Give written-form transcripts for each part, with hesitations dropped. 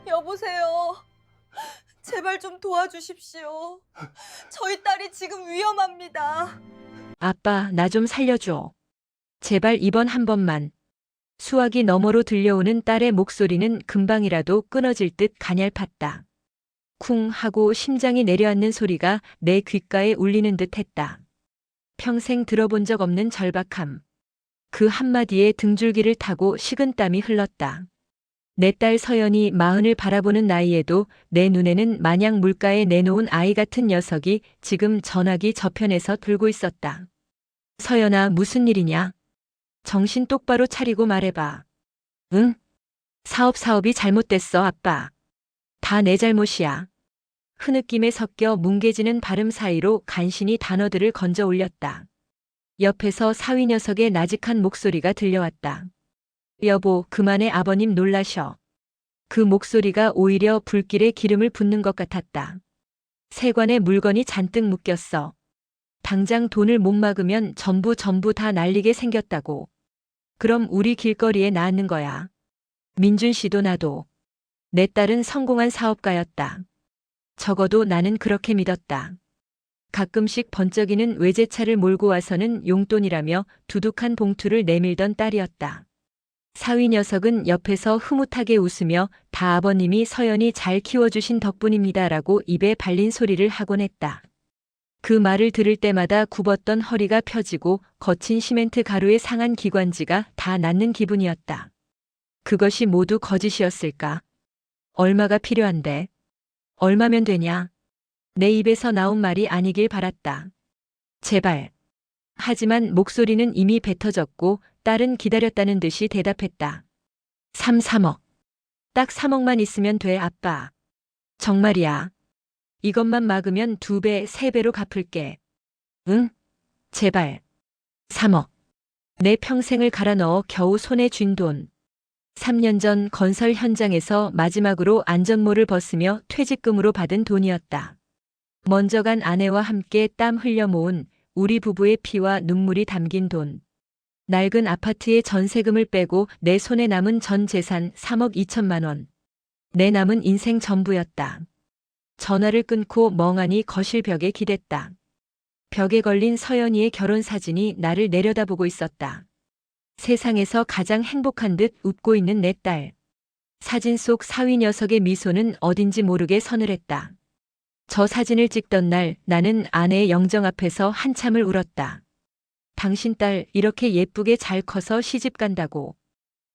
여보세요. 제발 좀 도와주십시오. 저희 딸이 지금 위험합니다. 아빠, 나 좀 살려줘. 제발 이번 한 번만. 수화기 너머로 들려오는 딸의 목소리는 금방이라도 끊어질 듯 가냘팠다. 쿵 하고 심장이 내려앉는 소리가 내 귓가에 울리는 듯 했다. 평생 들어본 적 없는 절박함. 그 한마디에 등줄기를 타고 식은땀이 흘렀다. 내 딸 서연이 마흔을 바라보는 나이에도 내 눈에는 마냥 물가에 내놓은 아이 같은 녀석이 지금 전화기 저편에서 들고 있었다. 서연아, 무슨 일이냐? 정신 똑바로 차리고 말해봐. 응? 사업이 잘못됐어, 아빠. 다 내 잘못이야. 흐느낌에 섞여 뭉개지는 발음 사이로 간신히 단어들을 건져 올렸다. 옆에서 사위 녀석의 나직한 목소리가 들려왔다. 여보, 그만해, 아버님 놀라셔. 그 목소리가 오히려 불길에 기름을 붓는 것 같았다. 세관에 물건이 잔뜩 묶였어. 당장 돈을 못 막으면 전부 다 날리게 생겼다고. 그럼 우리 길거리에 나앉는 거야. 민준 씨도 나도. 내 딸은 성공한 사업가였다. 적어도 나는 그렇게 믿었다. 가끔씩 번쩍이는 외제차를 몰고 와서는 용돈이라며 두둑한 봉투를 내밀던 딸이었다. 사위 녀석은 옆에서 흐뭇하게 웃으며 다 아버님이 서연이 잘 키워주신 덕분입니다라고 입에 발린 소리를 하곤 했다. 그 말을 들을 때마다 굽었던 허리가 펴지고 거친 시멘트 가루에 상한 기관지가 다 낫는 기분이었다. 그것이 모두 거짓이었을까? 얼마가 필요한데? 얼마면 되냐? 내 입에서 나온 말이 아니길 바랐다. 제발. 하지만 목소리는 이미 뱉어졌고 딸은 기다렸다는 듯이 대답했다. 3억. 딱 3억만 있으면 돼, 아빠. 정말이야. 이것만 막으면 2배, 3배로 갚을게. 응? 제발. 3억. 내 평생을 갈아 넣어 겨우 손에 쥔 돈. 3년 전 건설 현장에서 마지막으로 안전모를 벗으며 퇴직금으로 받은 돈이었다. 먼저 간 아내와 함께 땀 흘려 모은 우리 부부의 피와 눈물이 담긴 돈. 낡은 아파트의 전세금을 빼고 내 손에 남은 전 재산 3억 2천만 원. 내 남은 인생 전부였다. 전화를 끊고 멍하니 거실 벽에 기댔다. 벽에 걸린 서연이의 결혼 사진이 나를 내려다보고 있었다. 세상에서 가장 행복한 듯 웃고 있는 내 딸. 사진 속 사위 녀석의 미소는 어딘지 모르게 서늘했다. 저 사진을 찍던 날 나는 아내의 영정 앞에서 한참을 울었다. 당신 딸 이렇게 예쁘게 잘 커서 시집 간다고.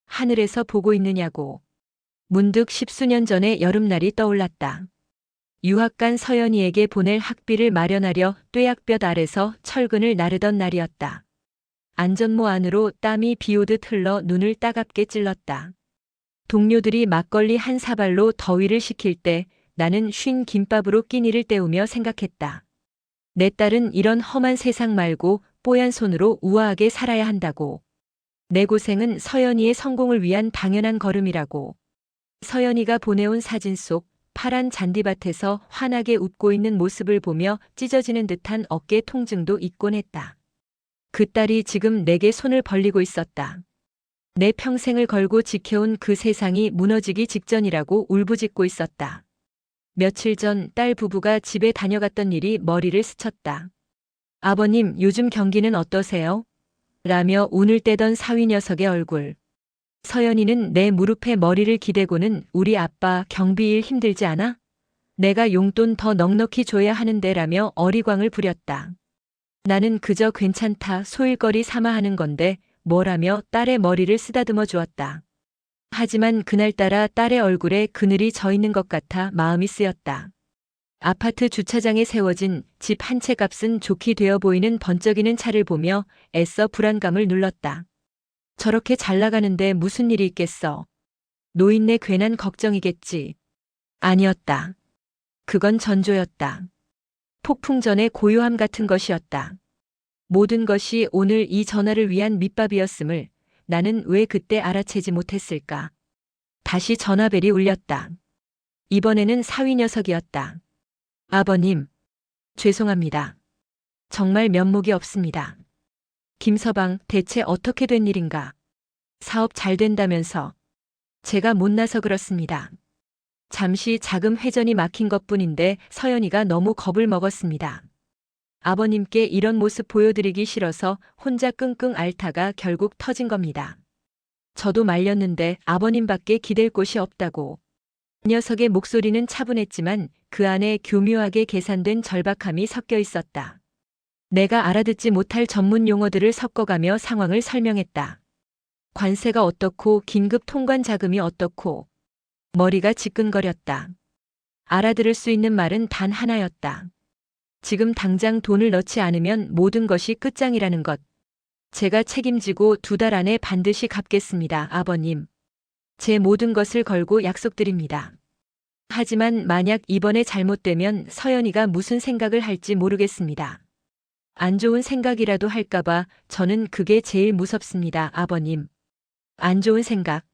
하늘에서 보고 있느냐고. 문득 10수년 전의 여름날이 떠올랐다. 유학 간 서연이에게 보낼 학비를 마련하려 뙤약볕 아래서 철근을 나르던 날이었다. 안전모 안으로 땀이 비오듯 흘러 눈을 따갑게 찔렀다. 동료들이 막걸리 한 사발로 더위를 식힐 때 나는 쉰 김밥으로 끼니를 때우며 생각했다. 내 딸은 이런 험한 세상 말고 뽀얀 손으로 우아하게 살아야 한다고. 내 고생은 서연이의 성공을 위한 당연한 걸음이라고. 서연이가 보내온 사진 속 파란 잔디밭에서 환하게 웃고 있는 모습을 보며 찢어지는 듯한 어깨 통증도 있곤 했다. 그 딸이 지금 내게 손을 벌리고 있었다. 내 평생을 걸고 지켜온 그 세상이 무너지기 직전이라고 울부짖고 있었다. 며칠 전 딸 부부가 집에 다녀갔던 일이 머리를 스쳤다. 아버님, 요즘 경기는 어떠세요? 라며 운을 떼던 사위 녀석의 얼굴. 서연이는 내 무릎에 머리를 기대고는 우리 아빠 경비일 힘들지 않아? 내가 용돈 더 넉넉히 줘야 하는데 라며 어리광을 부렸다. 나는 그저 괜찮다 소일거리 삼아 하는 건데 뭐라며 딸의 머리를 쓰다듬어 주었다. 하지만 그날따라 딸의 얼굴에 그늘이 져 있는 것 같아 마음이 쓰였다. 아파트 주차장에 세워진 집 한 채 값은 좋게 되어 보이는 번쩍이는 차를 보며 애써 불안감을 눌렀다. 저렇게 잘 나가는데 무슨 일이 있겠어. 노인네 괜한 걱정이겠지. 아니었다. 그건 전조였다. 폭풍 전의 고요함 같은 것이었다. 모든 것이 오늘 이 전화를 위한 밑밥이었음을 나는 왜 그때 알아채지 못했을까. 다시 전화벨이 울렸다. 이번에는 사위 녀석이었다. 아버님, 죄송합니다. 정말 면목이 없습니다. 김서방, 대체 어떻게 된 일인가? 사업 잘 된다면서. 제가 못나서 그렇습니다. 잠시 자금 회전이 막힌 것뿐인데 서연이가 너무 겁을 먹었습니다. 아버님께 이런 모습 보여드리기 싫어서 혼자 끙끙 앓다가 결국 터진 겁니다. 저도 말렸는데 아버님밖에 기댈 곳이 없다고. 녀석의 목소리는 차분했지만 그 안에 교묘하게 계산된 절박함이 섞여 있었다. 내가 알아듣지 못할 전문 용어들을 섞어가며 상황을 설명했다. 관세가 어떻고 긴급 통관 자금이 어떻고. 머리가 지끈거렸다. 알아들을 수 있는 말은 단 하나였다. 지금 당장 돈을 넣지 않으면 모든 것이 끝장이라는 것. 제가 책임지고 2달 안에 반드시 갚겠습니다, 아버님. 제 모든 것을 걸고 약속드립니다. 하지만 만약 이번에 잘못되면 서연이가 무슨 생각을 할지 모르겠습니다. 안 좋은 생각이라도 할까봐 저는 그게 제일 무섭습니다, 아버님. 안 좋은 생각.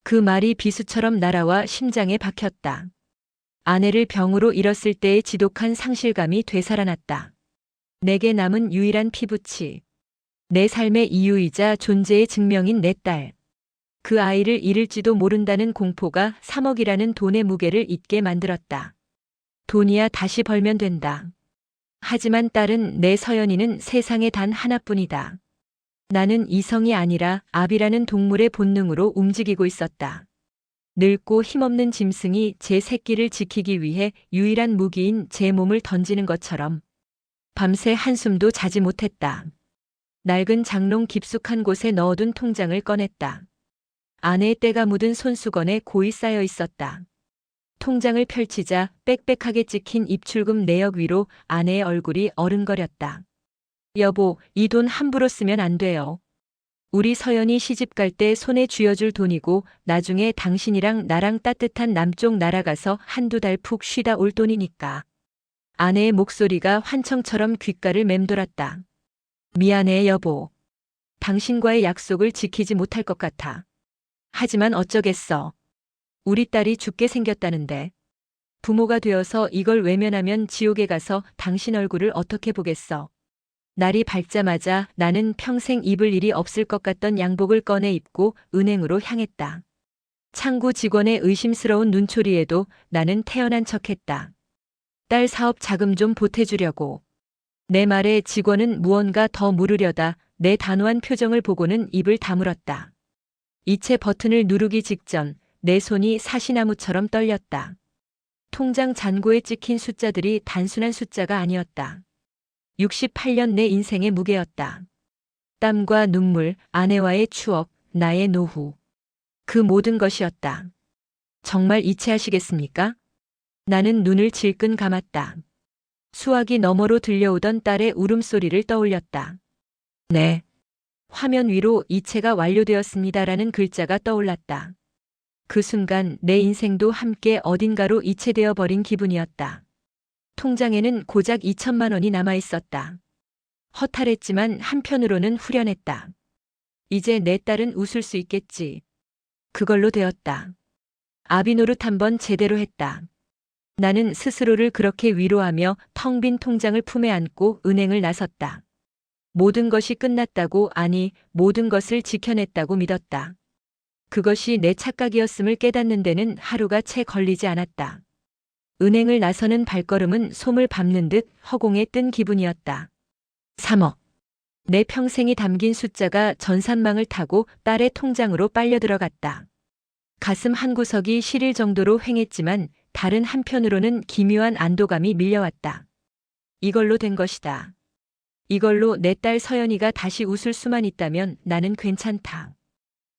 그 말이 비수처럼 날아와 심장에 박혔다. 아내를 병으로 잃었을 때의 지독한 상실감이 되살아났다. 내게 남은 유일한 피부치. 내 삶의 이유이자 존재의 증명인 내 딸. 그 아이를 잃을지도 모른다는 공포가 3억이라는 돈의 무게를 잊게 만들었다. 돈이야 다시 벌면 된다. 하지만 딸은 내 서연이는 세상에 단 하나뿐이다. 나는 이성이 아니라 압이라는 동물의 본능으로 움직이고 있었다. 늙고 힘없는 짐승이 제 새끼를 지키기 위해 유일한 무기인 제 몸을 던지는 것처럼 밤새 한숨도 자지 못했다. 낡은 장롱 깊숙한 곳에 넣어둔 통장을 꺼냈다. 아내의 때가 묻은 손수건에 고이 쌓여 있었다. 통장을 펼치자 빽빽하게 찍힌 입출금 내역 위로 아내의 얼굴이 어른거렸다. 여보, 이 돈 함부로 쓰면 안 돼요. 우리 서연이 시집 갈 때 손에 쥐어줄 돈이고 나중에 당신이랑 나랑 따뜻한 남쪽 날아가서 1~2달 푹 쉬다 올 돈이니까. 아내의 목소리가 환청처럼 귓가를 맴돌았다. 미안해, 여보. 당신과의 약속을 지키지 못할 것 같아. 하지만 어쩌겠어. 우리 딸이 죽게 생겼다는데. 부모가 되어서 이걸 외면하면 지옥에 가서 당신 얼굴을 어떻게 보겠어. 날이 밝자마자 나는 평생 입을 일이 없을 것 같던 양복을 꺼내 입고 은행으로 향했다. 창구 직원의 의심스러운 눈초리에도 나는 태어난 척했다. 딸 사업 자금 좀 보태주려고. 내 말에 직원은 무언가 더 물으려다 내 단호한 표정을 보고는 입을 다물었다. 이체 버튼을 누르기 직전 내 손이 사시나무처럼 떨렸다. 통장 잔고에 찍힌 숫자들이 단순한 숫자가 아니었다. 68년 내 인생의 무게였다. 땀과 눈물, 아내와의 추억, 나의 노후. 그 모든 것이었다. 정말 이체하시겠습니까? 나는 눈을 질끈 감았다. 수화기 너머로 들려오던 딸의 울음소리를 떠올렸다. 네. 화면 위로 이체가 완료되었습니다라는 글자가 떠올랐다. 그 순간 내 인생도 함께 어딘가로 이체되어 버린 기분이었다. 통장에는 고작 2천만 원이 남아 있었다. 허탈했지만 한편으로는 후련했다. 이제 내 딸은 웃을 수 있겠지. 그걸로 되었다. 아비 노릇 한번 제대로 했다. 나는 스스로를 그렇게 위로하며 텅 빈 통장을 품에 안고 은행을 나섰다. 모든 것이 끝났다고, 아니, 모든 것을 지켜냈다고 믿었다. 그것이 내 착각이었음을 깨닫는 데는 하루가 채 걸리지 않았다. 은행을 나서는 발걸음은 솜을 밟는 듯 허공에 뜬 기분이었다. 3억. 내 평생이 담긴 숫자가 전산망을 타고 딸의 통장으로 빨려 들어갔다. 가슴 한구석이 시릴 정도로 횡했지만 다른 한편으로는 기묘한 안도감이 밀려왔다. 이걸로 된 것이다. 이걸로 내 딸 서연이가 다시 웃을 수만 있다면 나는 괜찮다.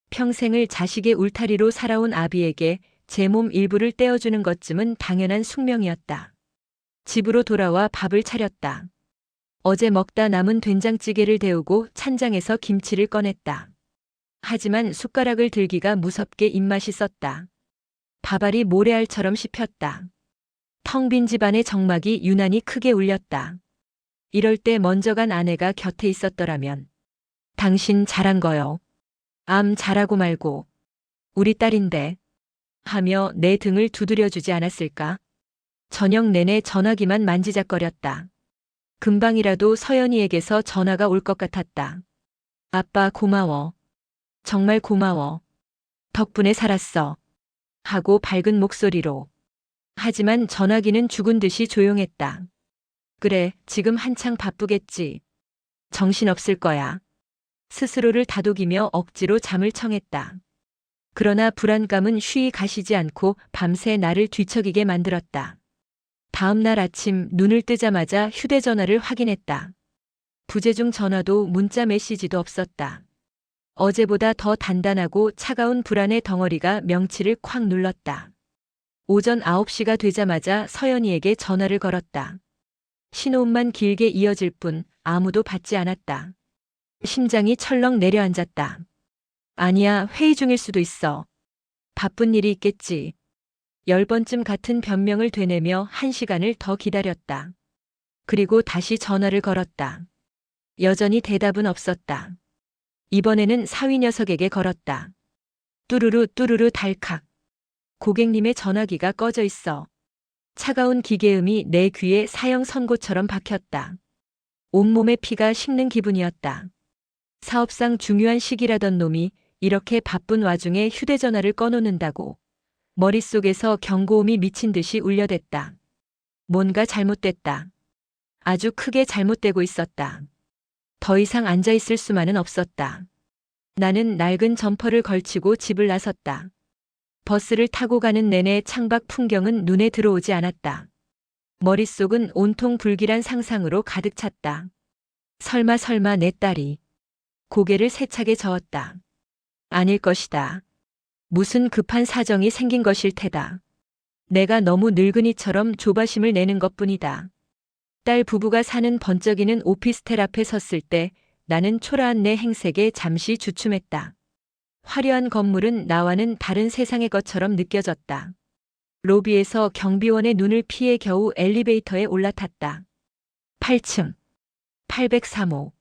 평생을 자식의 울타리로 살아온 아비에게 제 몸 일부를 떼어주는 것쯤은 당연한 숙명이었다. 집으로 돌아와 밥을 차렸다. 어제 먹다 남은 된장찌개를 데우고 찬장에서 김치를 꺼냈다. 하지만 숟가락을 들기가 무섭게 입맛이 썼다. 밥알이 모래알처럼 씹혔다. 텅 빈 집안의 정막이 유난히 크게 울렸다. 이럴 때 먼저 간 아내가 곁에 있었더라면. 당신 잘한 거요. 암 잘하고 말고. 우리 딸인데. 하며 내 등을 두드려주지 않았을까? 저녁 내내 전화기만 만지작거렸다. 금방이라도 서연이에게서 전화가 올 것 같았다. 아빠 고마워. 정말 고마워. 덕분에 살았어. 하고 밝은 목소리로. 하지만 전화기는 죽은 듯이 조용했다. 그래, 지금 한창 바쁘겠지. 정신없을 거야. 스스로를 다독이며 억지로 잠을 청했다. 그러나 불안감은 쉬이 가시지 않고 밤새 나를 뒤척이게 만들었다. 다음 날 아침 눈을 뜨자마자 휴대전화를 확인했다. 부재중 전화도 문자 메시지도 없었다. 어제보다 더 단단하고 차가운 불안의 덩어리가 명치를 콱 눌렀다. 오전 9시가 되자마자 서연이에게 전화를 걸었다. 신호음만 길게 이어질 뿐 아무도 받지 않았다. 심장이 철렁 내려앉았다. 아니야, 회의 중일 수도 있어. 바쁜 일이 있겠지. 10번쯤 같은 변명을 되뇌며 1시간을 더 기다렸다. 그리고 다시 전화를 걸었다. 여전히 대답은 없었다. 이번에는 사위 녀석에게 걸었다. 뚜루루 뚜루루 달칵. 고객님의 전화기가 꺼져 있어. 차가운 기계음이 내 귀에 사형 선고처럼 박혔다. 온몸에 피가 식는 기분이었다. 사업상 중요한 시기라던 놈이 이렇게 바쁜 와중에 휴대전화를 꺼놓는다고. 머릿속에서 경고음이 미친 듯이 울려댔다. 뭔가 잘못됐다. 아주 크게 잘못되고 있었다. 더 이상 앉아있을 수만은 없었다. 나는 낡은 점퍼를 걸치고 집을 나섰다. 버스를 타고 가는 내내 창밖 풍경은 눈에 들어오지 않았다. 머릿속은 온통 불길한 상상으로 가득 찼다. 설마 내 딸이. 고개를 세차게 저었다. 아닐 것이다. 무슨 급한 사정이 생긴 것일 테다. 내가 너무 늙은이처럼 조바심을 내는 것뿐이다. 딸 부부가 사는 번쩍이는 오피스텔 앞에 섰을 때 나는 초라한 내 행색에 잠시 주춤했다. 화려한 건물은 나와는 다른 세상의 것처럼 느껴졌다. 로비에서 경비원의 눈을 피해 겨우 엘리베이터에 올라탔다. 8층 803호.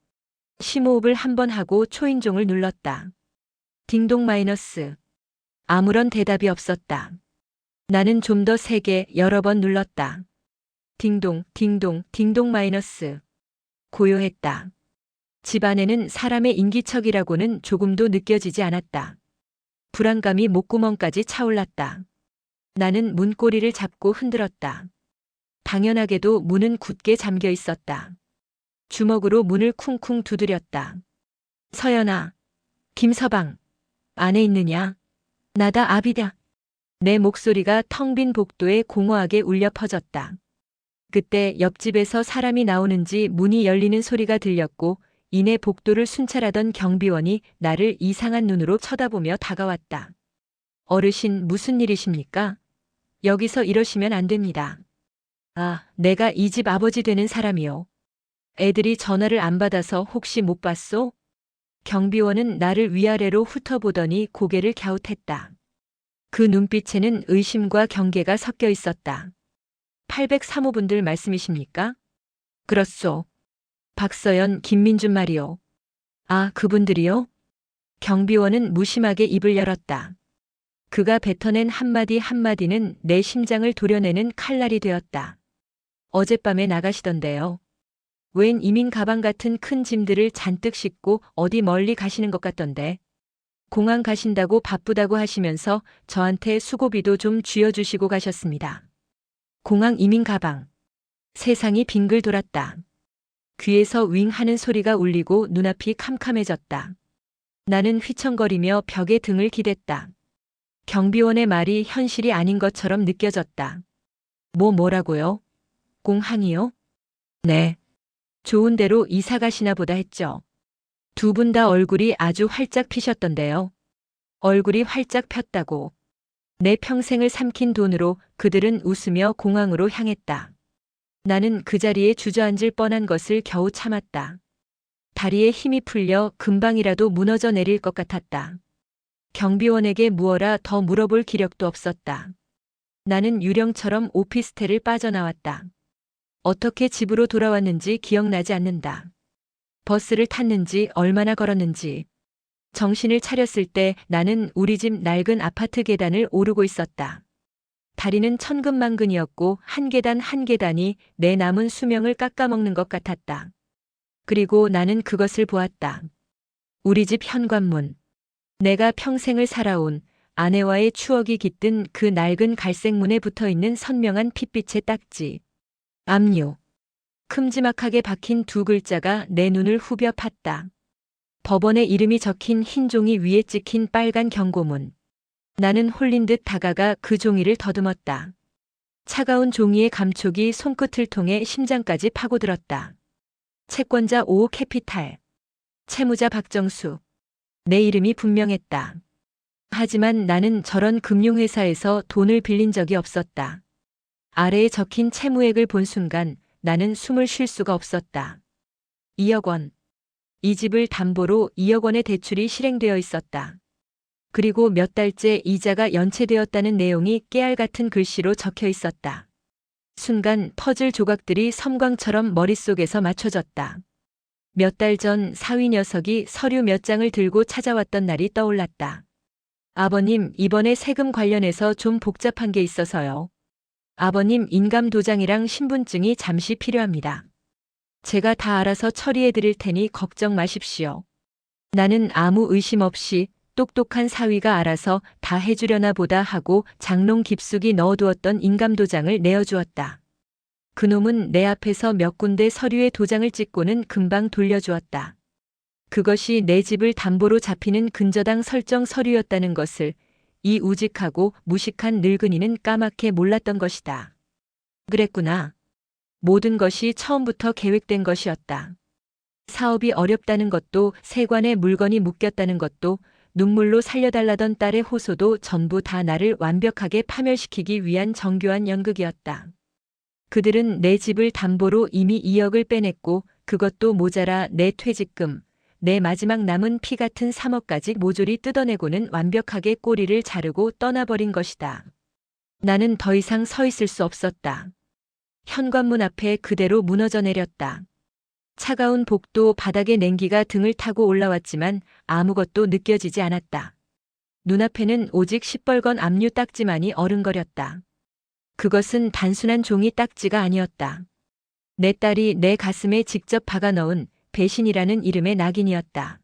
심호흡을 한 번 하고 초인종을 눌렀다. 딩동 마이너스. 아무런 대답이 없었다. 나는 좀 더 세게 여러 번 눌렀다. 딩동, 딩동, 딩동 마이너스. 고요했다. 집 안에는 사람의 인기척이라고는 조금도 느껴지지 않았다. 불안감이 목구멍까지 차올랐다. 나는 문고리를 잡고 흔들었다. 당연하게도 문은 굳게 잠겨 있었다. 주먹으로 문을 쿵쿵 두드렸다. 서연아, 김서방, 안에 있느냐? 나다 아비다. 내 목소리가 텅 빈 복도에 공허하게 울려 퍼졌다. 그때 옆집에서 사람이 나오는지 문이 열리는 소리가 들렸고 이내 복도를 순찰하던 경비원이 나를 이상한 눈으로 쳐다보며 다가왔다. 어르신, 무슨 일이십니까? 여기서 이러시면 안 됩니다. 아, 내가 이 집 아버지 되는 사람이요. 애들이 전화를 안 받아서 혹시 못 봤소? 경비원은 나를 위아래로 훑어보더니 고개를 갸웃했다. 그 눈빛에는 의심과 경계가 섞여 있었다. 803호 분들 말씀이십니까? 그렇소. 박서연, 김민준 말이요. 아, 그분들이요? 경비원은 무심하게 입을 열었다. 그가 뱉어낸 한마디 한마디는 내 심장을 도려내는 칼날이 되었다. 어젯밤에 나가시던데요. 웬 이민 가방 같은 큰 짐들을 잔뜩 싣고 어디 멀리 가시는 것 같던데. 공항 가신다고 바쁘다고 하시면서 저한테 수고비도 좀 쥐어주시고 가셨습니다. 공항 이민 가방. 세상이 빙글 돌았다. 귀에서 윙 하는 소리가 울리고 눈앞이 캄캄해졌다. 나는 휘청거리며 벽에 등을 기댔다. 경비원의 말이 현실이 아닌 것처럼 느껴졌다. 뭐라고요? 공항이요? 네. 좋은 데로 이사 가시나 보다 했죠. 두 분 다 얼굴이 아주 활짝 피셨던데요. 얼굴이 활짝 폈다고. 내 평생을 삼킨 돈으로 그들은 웃으며 공항으로 향했다. 나는 그 자리에 주저앉을 뻔한 것을 겨우 참았다. 다리에 힘이 풀려 금방이라도 무너져 내릴 것 같았다. 경비원에게 무어라 더 물어볼 기력도 없었다. 나는 유령처럼 오피스텔을 빠져나왔다. 어떻게 집으로 돌아왔는지 기억나지 않는다. 버스를 탔는지 얼마나 걸었는지. 정신을 차렸을 때 나는 우리 집 낡은 아파트 계단을 오르고 있었다. 다리는 천근만근이었고 한 계단 한 계단이 내 남은 수명을 깎아먹는 것 같았다. 그리고 나는 그것을 보았다. 우리 집 현관문. 내가 평생을 살아온 아내와의 추억이 깃든 그 낡은 갈색 문에 붙어있는 선명한 핏빛의 딱지. 압류. 큼지막하게 박힌 두 글자가 내 눈을 후벼 팠다. 법원의 이름이 적힌 흰 종이 위에 찍힌 빨간 경고문. 나는 홀린 듯 다가가 그 종이를 더듬었다. 차가운 종이의 감촉이 손끝을 통해 심장까지 파고들었다. 채권자 오 캐피탈. 채무자 박정수. 내 이름이 분명했다. 하지만 나는 저런 금융회사에서 돈을 빌린 적이 없었다. 아래에 적힌 채무액을 본 순간 나는 숨을 쉴 수가 없었다. 2억 원. 이 집을 담보로 2억 원의 대출이 실행되어 있었다. 그리고 몇 달째 이자가 연체되었다는 내용이 깨알 같은 글씨로 적혀 있었다. 순간 퍼즐 조각들이 섬광처럼 머릿속에서 맞춰졌다. 몇 달 전 사위 녀석이 서류 몇 장을 들고 찾아왔던 날이 떠올랐다. 아버님, 이번에 세금 관련해서 좀 복잡한 게 있어서요. 아버님, 인감도장이랑 신분증이 잠시 필요합니다. 제가 다 알아서 처리해 드릴 테니 걱정 마십시오. 나는 아무 의심 없이 똑똑한 사위가 알아서 다 해주려나 보다 하고 장롱 깊숙이 넣어두었던 인감도장을 내어주었다. 그놈은 내 앞에서 몇 군데 서류에 도장을 찍고는 금방 돌려주었다. 그것이 내 집을 담보로 잡히는 근저당 설정 서류였다는 것을 이 우직하고 무식한 늙은이는 까맣게 몰랐던 것이다. 그랬구나. 모든 것이 처음부터 계획된 것이었다. 사업이 어렵다는 것도, 세관에 물건이 묶였다는 것도, 눈물로 살려달라던 딸의 호소도 전부 다 나를 완벽하게 파멸시키기 위한 정교한 연극이었다. 그들은 내 집을 담보로 이미 2억을 빼냈고 그것도 모자라 내 퇴직금, 내 마지막 남은 피 같은 3억까지 모조리 뜯어내고는 완벽하게 꼬리를 자르고 떠나버린 것이다. 나는 더 이상 서 있을 수 없었다. 현관문 앞에 그대로 무너져 내렸다. 차가운 복도 바닥에 냉기가 등을 타고 올라왔지만 아무것도 느껴지지 않았다. 눈앞에는 오직 시뻘건 압류 딱지만이 어른거렸다. 그것은 단순한 종이 딱지가 아니었다. 내 딸이 내 가슴에 직접 박아 넣은 배신이라는 이름의 낙인이었다.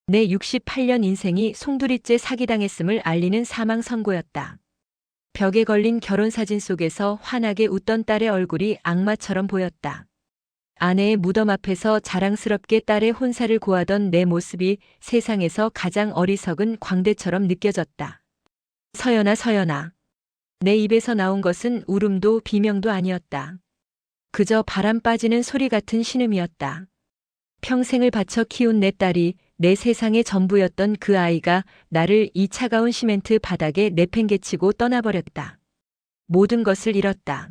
내 68년 인생이 송두리째 사기당했음을 알리는 사망 선고였다. 벽에 걸린 결혼사진 속에서 환하게 웃던 딸의 얼굴이 악마처럼 보였다. 아내의 무덤 앞에서 자랑스럽게 딸의 혼사를 고하던 내 모습이 세상에서 가장 어리석은 광대처럼 느껴졌다. 서연아, 서연아. 내 입에서 나온 것은 울음도 비명도 아니었다. 그저 바람 빠지는 소리 같은 신음이었다. 평생을 바쳐 키운 내 딸이, 내 세상의 전부였던 그 아이가 나를 이 차가운 시멘트 바닥에 내팽개치고 떠나버렸다. 모든 것을 잃었다.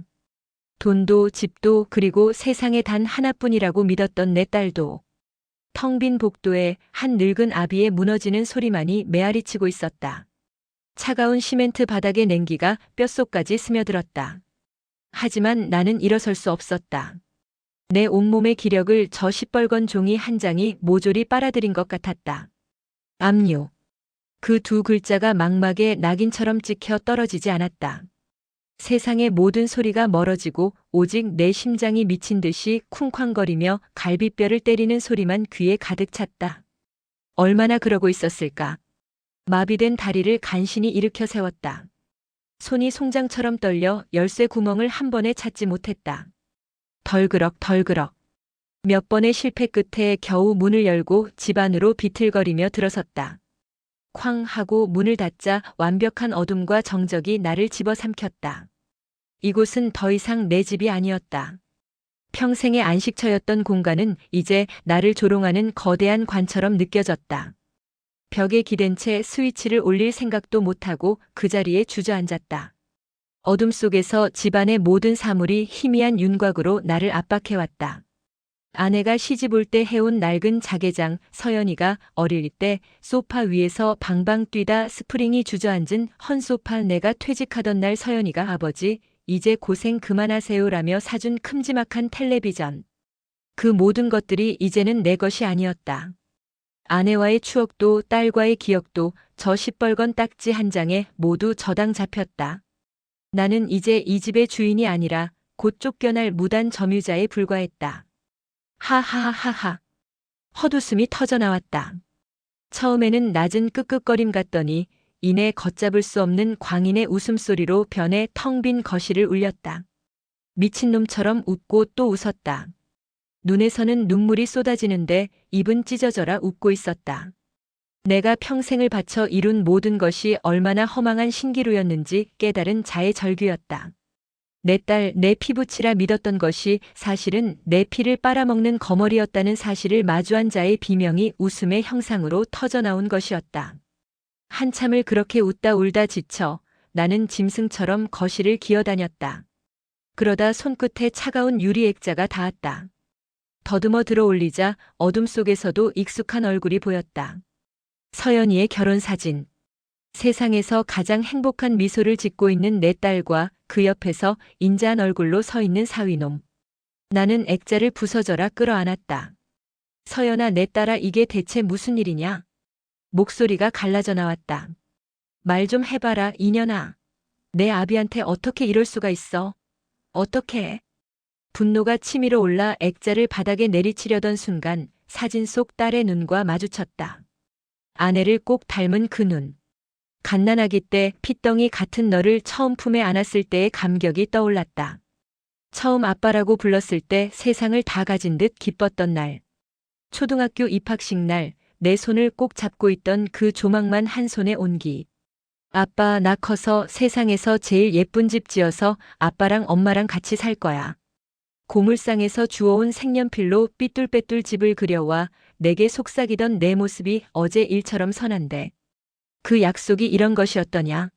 돈도 집도 그리고 세상에 단 하나뿐이라고 믿었던 내 딸도. 텅 빈 복도에 한 늙은 아비의 무너지는 소리만이 메아리치고 있었다. 차가운 시멘트 바닥의 냉기가 뼛속까지 스며들었다. 하지만 나는 일어설 수 없었다. 내 온몸의 기력을 저 시뻘건 종이 한 장이 모조리 빨아들인 것 같았다. 압류. 그 두 글자가 망막에 낙인처럼 찍혀 떨어지지 않았다. 세상의 모든 소리가 멀어지고 오직 내 심장이 미친 듯이 쿵쾅거리며 갈비뼈를 때리는 소리만 귀에 가득 찼다. 얼마나 그러고 있었을까? 마비된 다리를 간신히 일으켜 세웠다. 손이 송장처럼 떨려 열쇠 구멍을 한 번에 찾지 못했다. 덜그럭. 몇 번의 실패 끝에 겨우 문을 열고 집 안으로 비틀거리며 들어섰다. 쾅 하고 문을 닫자 완벽한 어둠과 정적이 나를 집어삼켰다. 이곳은 더 이상 내 집이 아니었다. 평생의 안식처였던 공간은 이제 나를 조롱하는 거대한 관처럼 느껴졌다. 벽에 기댄 채 스위치를 올릴 생각도 못하고 그 자리에 주저앉았다. 어둠 속에서 집안의 모든 사물이 희미한 윤곽으로 나를 압박해왔다. 아내가 시집 올 때 해온 낡은 자개장 서연이가 어릴 때 소파 위에서 방방 뛰다 스프링이 주저앉은 헌소파, 내가 퇴직하던 날 서연이가 아버지 이제 고생 그만하세요라며 사준 큼지막한 텔레비전. 그 모든 것들이 이제는 내 것이 아니었다. 아내와의 추억도 딸과의 기억도 저 시뻘건 딱지 한 장에 모두 저당 잡혔다. 나는 이제 이 집의 주인이 아니라 곧 쫓겨날 무단 점유자에 불과했다. 하하하하하. 헛웃음이 터져나왔다. 처음에는 낮은 끄끄거림 같더니 이내 걷잡을 수 없는 광인의 웃음소리로 변해 텅 빈 거실을 울렸다. 미친놈처럼 웃고 또 웃었다. 눈에서는 눈물이 쏟아지는데 입은 찢어져라 웃고 있었다. 내가 평생을 바쳐 이룬 모든 것이 얼마나 허망한 신기루였는지 깨달은 자의 절규였다. 내 딸, 내 피부치라 믿었던 것이 사실은 내 피를 빨아먹는 거머리였다는 사실을 마주한 자의 비명이 웃음의 형상으로 터져나온 것이었다. 한참을 그렇게 웃다 울다 지쳐 나는 짐승처럼 거실을 기어다녔다. 그러다 손끝에 차가운 유리 액자가 닿았다. 더듬어 들어올리자 어둠 속에서도 익숙한 얼굴이 보였다. 서연이의 결혼사진. 세상에서 가장 행복한 미소를 짓고 있는 내 딸과 그 옆에서 인자한 얼굴로 서 있는 사위놈. 나는 액자를 부서져라 끌어안았다. 서연아, 내 딸아, 이게 대체 무슨 일이냐? 목소리가 갈라져 나왔다. 말 좀 해봐라, 이년아. 내 아비한테 어떻게 이럴 수가 있어? 어떻게? 분노가 치밀어 올라 액자를 바닥에 내리치려던 순간 사진 속 딸의 눈과 마주쳤다. 아내를 꼭 닮은 그 눈. 갓난아기 때 핏덩이 같은 너를 처음 품에 안았을 때의 감격이 떠올랐다. 처음 아빠라고 불렀을 때 세상을 다 가진 듯 기뻤던 날. 초등학교 입학식 날 내 손을 꼭 잡고 있던 그 조망만 한 손의 온기. 아빠, 나 커서 세상에서 제일 예쁜 집 지어서 아빠랑 엄마랑 같이 살 거야. 고물상에서 주워온 색연필로 삐뚤빼뚤 집을 그려와 내게 속삭이던 내 모습이 어제 일처럼 선한데. 그 약속이 이런 것이었더냐.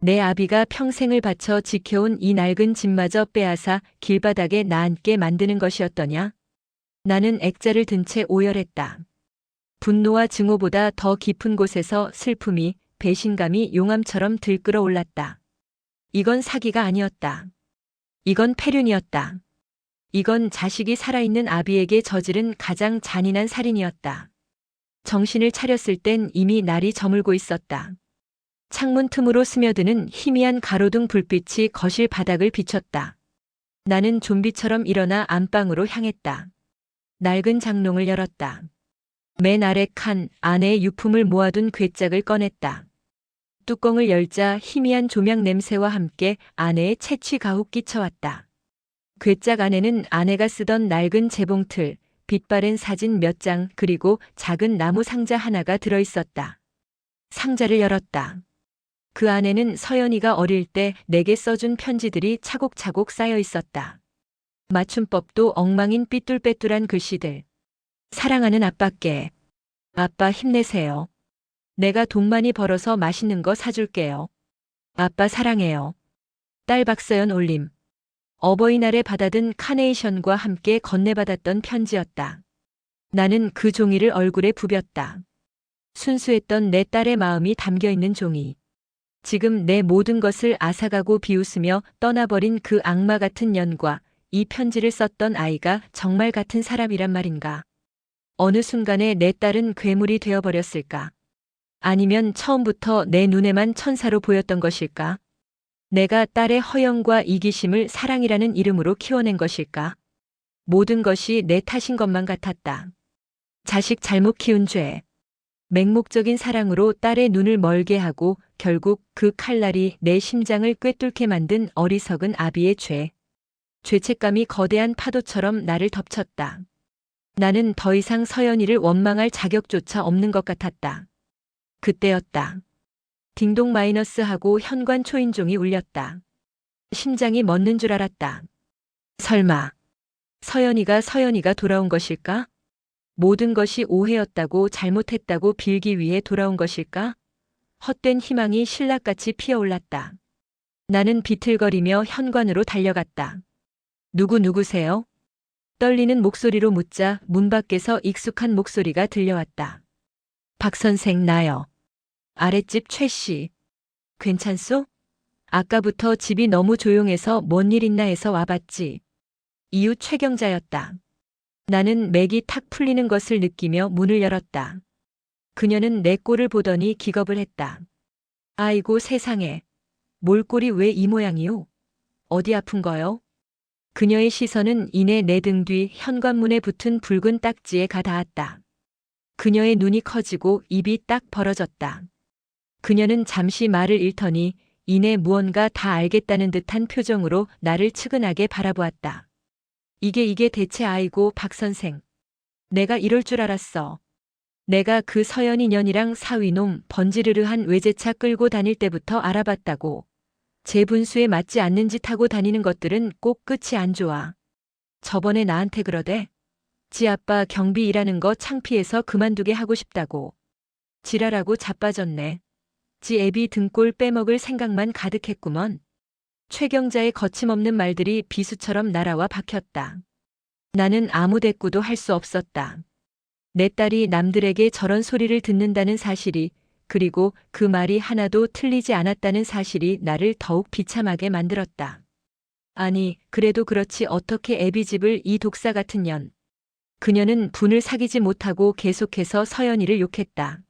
내 아비가 평생을 바쳐 지켜온 이 낡은 집마저 빼앗아 길바닥에 나앉게 만드는 것이었더냐. 나는 액자를 든 채 오열했다. 분노와 증오보다 더 깊은 곳에서 슬픔이, 배신감이 용암처럼 들끓어 올랐다. 이건 사기가 아니었다. 이건 패륜이었다. 이건 자식이 살아있는 아비에게 저지른 가장 잔인한 살인이었다. 정신을 차렸을 땐 이미 날이 저물고 있었다. 창문 틈으로 스며드는 희미한 가로등 불빛이 거실 바닥을 비췄다. 나는 좀비처럼 일어나 안방으로 향했다. 낡은 장롱을 열었다. 맨 아래 칸 안에 유품을 모아둔 괴짝을 꺼냈다. 뚜껑을 열자 희미한 조명 냄새와 함께 아내의 채취 가혹 끼쳐왔다. 괴짝 안에는 아내가 쓰던 낡은 재봉틀, 빛바랜 사진 몇 장, 그리고 작은 나무 상자 하나가 들어있었다. 상자를 열었다. 그 안에는 서연이가 어릴 때 내게 써준 편지들이 차곡차곡 쌓여 있었다. 맞춤법도 엉망인 삐뚤빼뚤한 글씨들. 사랑하는 아빠께. 아빠 힘내세요. 내가 돈 많이 벌어서 맛있는 거 사줄게요. 아빠 사랑해요. 딸 박서연 올림. 어버이날에 받아든 카네이션과 함께 건네받았던 편지였다. 나는 그 종이를 얼굴에 부볐다. 순수했던 내 딸의 마음이 담겨있는 종이. 지금 내 모든 것을 앗아가고 비웃으며 떠나버린 그 악마 같은 년과 이 편지를 썼던 아이가 정말 같은 사람이란 말인가. 어느 순간에 내 딸은 괴물이 되어버렸을까? 아니면 처음부터 내 눈에만 천사로 보였던 것일까? 내가 딸의 허영과 이기심을 사랑이라는 이름으로 키워낸 것일까? 모든 것이 내 탓인 것만 같았다. 자식 잘못 키운 죄. 맹목적인 사랑으로 딸의 눈을 멀게 하고 결국 그 칼날이 내 심장을 꿰뚫게 만든 어리석은 아비의 죄. 죄책감이 거대한 파도처럼 나를 덮쳤다. 나는 더 이상 서연이를 원망할 자격조차 없는 것 같았다. 그때였다. 딩동 마이너스 하고 현관 초인종이 울렸다. 심장이 멎는 줄 알았다. 설마 서연이가 돌아온 것일까? 모든 것이 오해였다고 잘못했다고 빌기 위해 돌아온 것일까? 헛된 희망이 신락같이 피어올랐다. 나는 비틀거리며 현관으로 달려갔다. 누구세요? 떨리는 목소리로 묻자 문 밖에서 익숙한 목소리가 들려왔다. 박 선생 나요. 아랫집 최 씨. 괜찮소? 아까부터 집이 너무 조용해서 뭔 일 있나 해서 와봤지. 이웃 최경자였다. 나는 맥이 탁 풀리는 것을 느끼며 문을 열었다. 그녀는 내 꼴을 보더니 기겁을 했다. 아이고 세상에. 몰골이 왜 이 모양이오? 어디 아픈 거요? 그녀의 시선은 이내 내 등 뒤 현관문에 붙은 붉은 딱지에 가 닿았다. 그녀의 눈이 커지고 입이 딱 벌어졌다. 그녀는 잠시 말을 잃더니 이내 무언가 다 알겠다는 듯한 표정으로 나를 측은하게 바라보았다. 이게 대체 아이고 박 선생. 내가 이럴 줄 알았어. 내가 그 서연이 년이랑 사위놈 번지르르한 외제차 끌고 다닐 때부터 알아봤다고. 제 분수에 맞지 않는 짓 하고 다니는 것들은 꼭 끝이 안 좋아. 저번에 나한테 그러대. 지 아빠 경비 일하는 거 창피해서 그만두게 하고 싶다고. 지랄하고 자빠졌네. 지 애비 등골 빼먹을 생각만 가득했구먼. 최경자의 거침없는 말들이 비수처럼 날아와 박혔다. 나는 아무 대꾸도 할 수 없었다. 내 딸이 남들에게 저런 소리를 듣는다는 사실이, 그리고 그 말이 하나도 틀리지 않았다는 사실이 나를 더욱 비참하게 만들었다. 아니, 그래도 그렇지 어떻게 애비 집을 이 독사 같은 년. 그녀는 분을 사귀지 못하고 계속해서 서연이를 욕했다.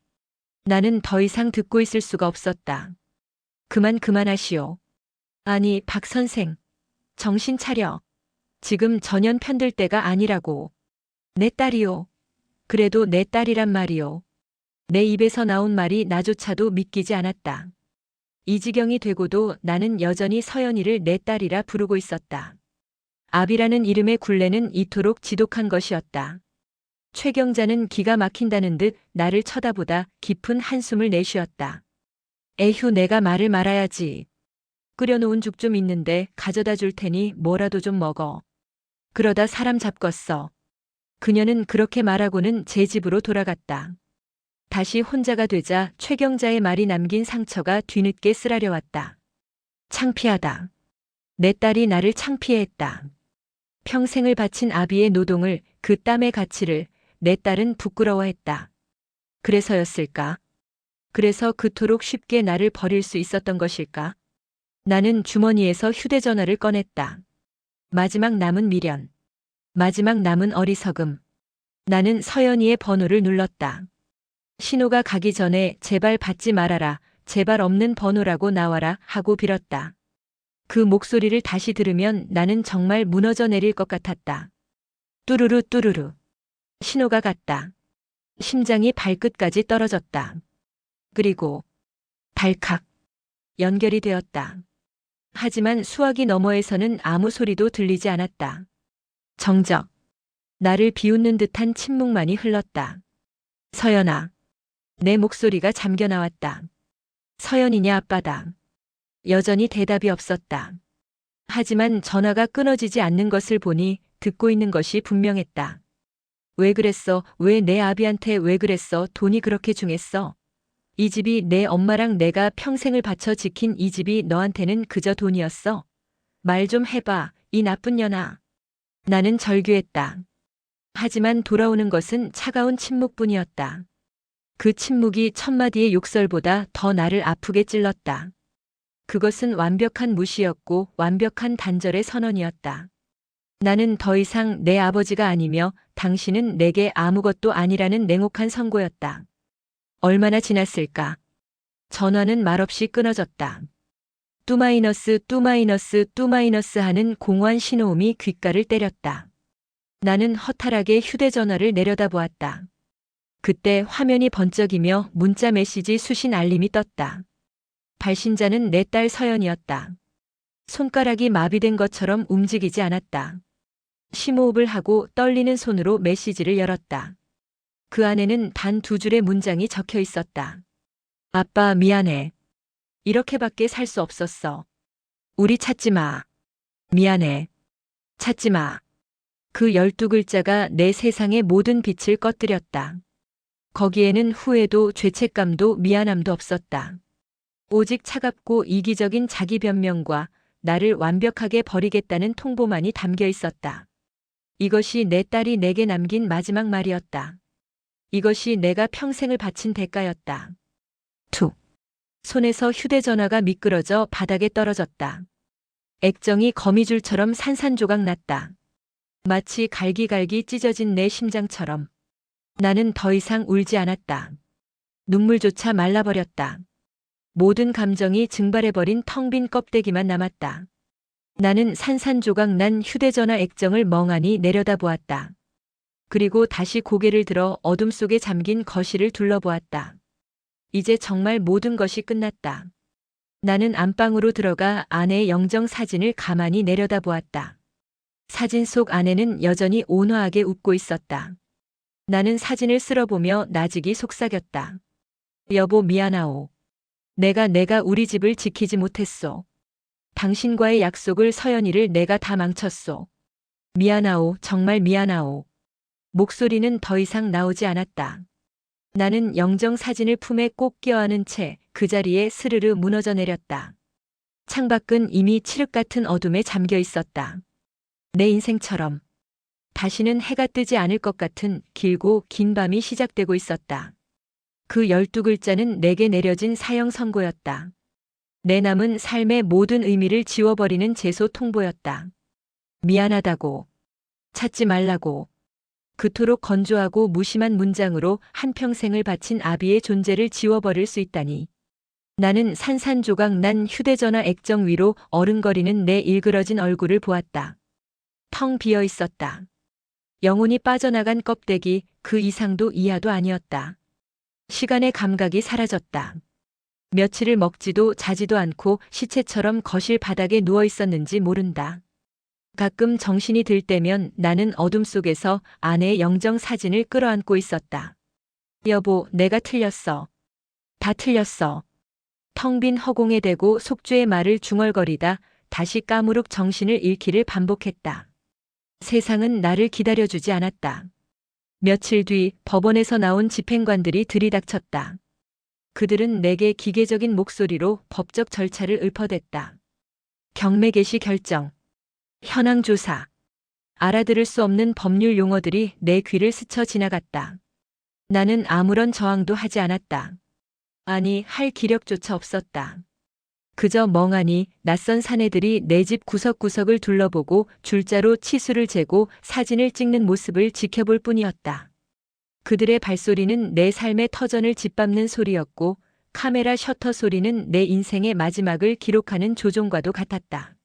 나는 더 이상 듣고 있을 수가 없었다. 그만하시오. 아니, 박 선생. 정신 차려. 지금 전연 편들 때가 아니라고. 내 딸이요. 그래도 내 딸이란 말이요. 내 입에서 나온 말이 나조차도 믿기지 않았다. 이 지경이 되고도 나는 여전히 서연이를 내 딸이라 부르고 있었다. 아비라는 이름의 굴레는 이토록 지독한 것이었다. 최경자는 기가 막힌다는 듯 나를 쳐다보다 깊은 한숨을 내쉬었다. 에휴, 내가 말을 말아야지. 끓여놓은 죽 좀 있는데 가져다 줄 테니 뭐라도 좀 먹어. 그러다 사람 잡겄어. 그녀는 그렇게 말하고는 제 집으로 돌아갔다. 다시 혼자가 되자 최경자의 말이 남긴 상처가 뒤늦게 쓰라려왔다. 창피하다. 내 딸이 나를 창피해했다. 평생을 바친 아비의 노동을, 그 땀의 가치를 내 딸은 부끄러워했다. 그래서였을까? 그래서 그토록 쉽게 나를 버릴 수 있었던 것일까? 나는 주머니에서 휴대전화를 꺼냈다. 마지막 남은 미련. 마지막 남은 어리석음. 나는 서연이의 번호를 눌렀다. 신호가 가기 전에 제발 받지 말아라, 제발 없는 번호라고 나와라 하고 빌었다. 그 목소리를 다시 들으면 나는 정말 무너져 내릴 것 같았다. 뚜루루 뚜루루. 신호가 갔다. 심장이 발끝까지 떨어졌다. 그리고 달칵 연결이 되었다. 하지만 수화기 너머에서는 아무 소리도 들리지 않았다. 정적. 나를 비웃는 듯한 침묵만이 흘렀다. 서연아. 내 목소리가 잠겨 나왔다. 서연이냐 아빠다. 여전히 대답이 없었다. 하지만 전화가 끊어지지 않는 것을 보니 듣고 있는 것이 분명했다. 왜 그랬어? 왜 내 아비한테 왜 그랬어? 돈이 그렇게 중했어? 이 집이 내 엄마랑 내가 평생을 바쳐 지킨 이 집이 너한테는 그저 돈이었어? 말 좀 해봐, 이 나쁜 년아. 나는 절규했다. 하지만 돌아오는 것은 차가운 침묵뿐이었다. 그 침묵이 천마디의 욕설보다 더 나를 아프게 찔렀다. 그것은 완벽한 무시였고 완벽한 단절의 선언이었다. 나는 더 이상 내 아버지가 아니며 당신은 내게 아무것도 아니라는 냉혹한 선고였다. 얼마나 지났을까? 전화는 말없이 끊어졌다. 뚜마이너스 뚜마이너스 뚜마이너스 하는 공허한 신호음이 귓가를 때렸다. 나는 허탈하게 휴대전화를 내려다보았다. 그때 화면이 번쩍이며 문자 메시지 수신 알림이 떴다. 발신자는 내 딸 서연이었다. 손가락이 마비된 것처럼 움직이지 않았다. 심호흡을 하고 떨리는 손으로 메시지를 열었다. 그 안에는 단 2줄의 문장이 적혀 있었다. 아빠 미안해. 이렇게밖에 살 수 없었어. 우리 찾지 마. 미안해. 찾지 마. 그 12글자가 내 세상의 모든 빛을 꺼뜨렸다. 거기에는 후회도 죄책감도 미안함도 없었다. 오직 차갑고 이기적인 자기 변명과 나를 완벽하게 버리겠다는 통보만이 담겨 있었다. 이것이 내 딸이 내게 남긴 마지막 말이었다. 이것이 내가 평생을 바친 대가였다. 툭. 손에서 휴대전화가 미끄러져 바닥에 떨어졌다. 액정이 거미줄처럼 산산조각 났다. 마치 갈기갈기 찢어진 내 심장처럼. 나는 더 이상 울지 않았다. 눈물조차 말라버렸다. 모든 감정이 증발해버린 텅 빈 껍데기만 남았다. 나는 산산조각 난 휴대전화 액정을 멍하니 내려다보았다. 그리고 다시 고개를 들어 어둠 속에 잠긴 거실을 둘러보았다. 이제 정말 모든 것이 끝났다. 나는 안방으로 들어가 아내의 영정 사진을 가만히 내려다보았다. 사진 속 아내는 여전히 온화하게 웃고 있었다. 나는 사진을 쓸어보며 나직이 속삭였다. 여보, 미안하오. 내가 우리 집을 지키지 못했소. 당신과의 약속을, 서연이를 내가 다 망쳤소. 미안하오, 정말 미안하오. 목소리는 더 이상 나오지 않았다. 나는 영정 사진을 품에 꼭 껴안은 채 그 자리에 스르르 무너져 내렸다. 창밖은 이미 칠흑 같은 어둠에 잠겨 있었다. 내 인생처럼 다시는 해가 뜨지 않을 것 같은 길고 긴 밤이 시작되고 있었다. 그 12글자는 내게 내려진 사형 선고였다. 내 남은 삶의 모든 의미를 지워버리는 제소 통보였다. 미안하다고. 찾지 말라고. 그토록 건조하고 무심한 문장으로 한평생을 바친 아비의 존재를 지워버릴 수 있다니. 나는 산산조각 난 휴대전화 액정 위로 어른거리는 내 일그러진 얼굴을 보았다. 텅 비어 있었다. 영혼이 빠져나간 껍데기, 그 이상도 이하도 아니었다. 시간의 감각이 사라졌다. 며칠을 먹지도 자지도 않고 시체처럼 거실 바닥에 누워 있었는지 모른다. 가끔 정신이 들 때면 나는 어둠 속에서 아내의 영정 사진을 끌어안고 있었다. 여보, 내가 틀렸어. 다 틀렸어. 텅 빈 허공에 대고 속죄의 말을 중얼거리다 다시 까무룩 정신을 잃기를 반복했다. 세상은 나를 기다려주지 않았다. 며칠 뒤 법원에서 나온 집행관들이 들이닥쳤다. 그들은 내게 기계적인 목소리로 법적 절차를 읊어댔다. 경매 개시 결정, 현황 조사, 알아들을 수 없는 법률 용어들이 내 귀를 스쳐 지나갔다. 나는 아무런 저항도 하지 않았다. 아니, 할 기력조차 없었다. 그저 멍하니 낯선 사내들이 내 집 구석구석을 둘러보고 줄자로 치수를 재고 사진을 찍는 모습을 지켜볼 뿐이었다. 그들의 발소리는 내 삶의 터전을 짓밟는 소리였고 카메라 셔터 소리는 내 인생의 마지막을 기록하는 조종과도 같았다.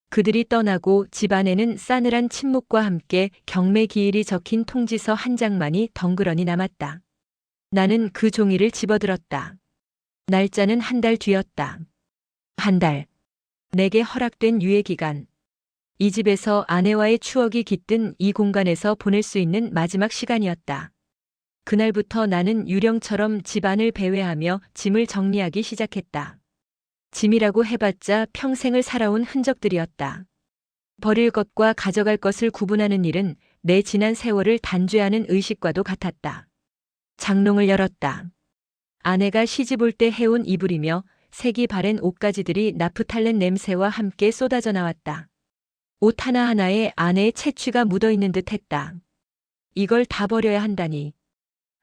그들이 떠나고 집 안에는 싸늘한 침묵과 함께 경매 기일이 적힌 통지서 한 장만이 덩그러니 남았다. 나는 그 종이를 집어들었다. 날짜는 한 달 뒤였다. 한 달. 내게 허락된 유예기간. 이 집에서 아내와의 추억이 깃든 이 공간에서 보낼 수 있는 마지막 시간이었다. 그날부터 나는 유령처럼 집안을 배회하며 짐을 정리하기 시작했다. 짐이라고 해봤자 평생을 살아온 흔적들이었다. 버릴 것과 가져갈 것을 구분하는 일은 내 지난 세월을 단죄하는 의식과도 같았다. 장롱을 열었다. 아내가 시집 올 때 해온 이불이며 색이 바랜 옷가지들이 나프탈렌 냄새와 함께 쏟아져 나왔다. 옷 하나하나에 아내의 채취가 묻어있는 듯 했다. 이걸 다 버려야 한다니.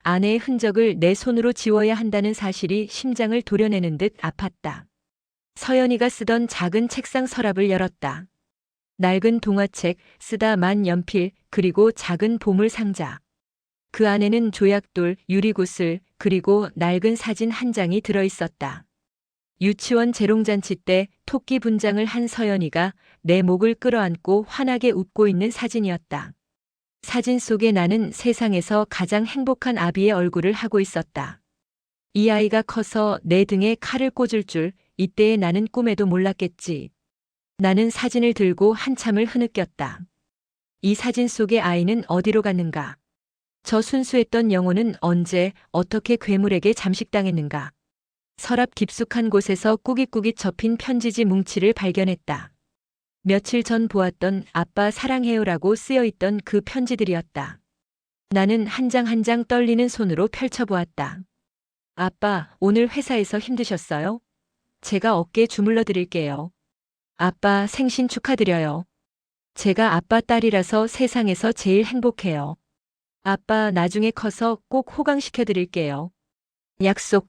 아내의 흔적을 내 손으로 지워야 한다는 사실이 심장을 도려내는 듯 아팠다. 서연이가 쓰던 작은 책상 서랍을 열었다. 낡은 동화책, 쓰다 만 연필, 그리고 작은 보물 상자. 그 안에는 조약돌, 유리구슬, 그리고 낡은 사진 한 장이 들어있었다. 유치원 재롱잔치 때 토끼 분장을 한 서연이가 내 목을 끌어안고 환하게 웃고 있는 사진이었다. 사진 속에 나는 세상에서 가장 행복한 아비의 얼굴을 하고 있었다. 이 아이가 커서 내 등에 칼을 꽂을 줄 이때의 나는 꿈에도 몰랐겠지. 나는 사진을 들고 한참을 흐느꼈다. 이 사진 속의 아이는 어디로 갔는가? 저 순수했던 영혼은 언제, 어떻게 괴물에게 잠식당했는가? 서랍 깊숙한 곳에서 꾸깃꾸깃 접힌 편지지 뭉치를 발견했다. 며칠 전 보았던 아빠 사랑해요라고 쓰여있던 그 편지들이었다. 나는 한 장 한 장 떨리는 손으로 펼쳐보았다. 아빠, 오늘 회사에서 힘드셨어요? 제가 어깨 주물러 드릴게요. 아빠, 생신 축하드려요. 제가 아빠 딸이라서 세상에서 제일 행복해요. 아빠, 나중에 커서 꼭 호강시켜 드릴게요. 약속.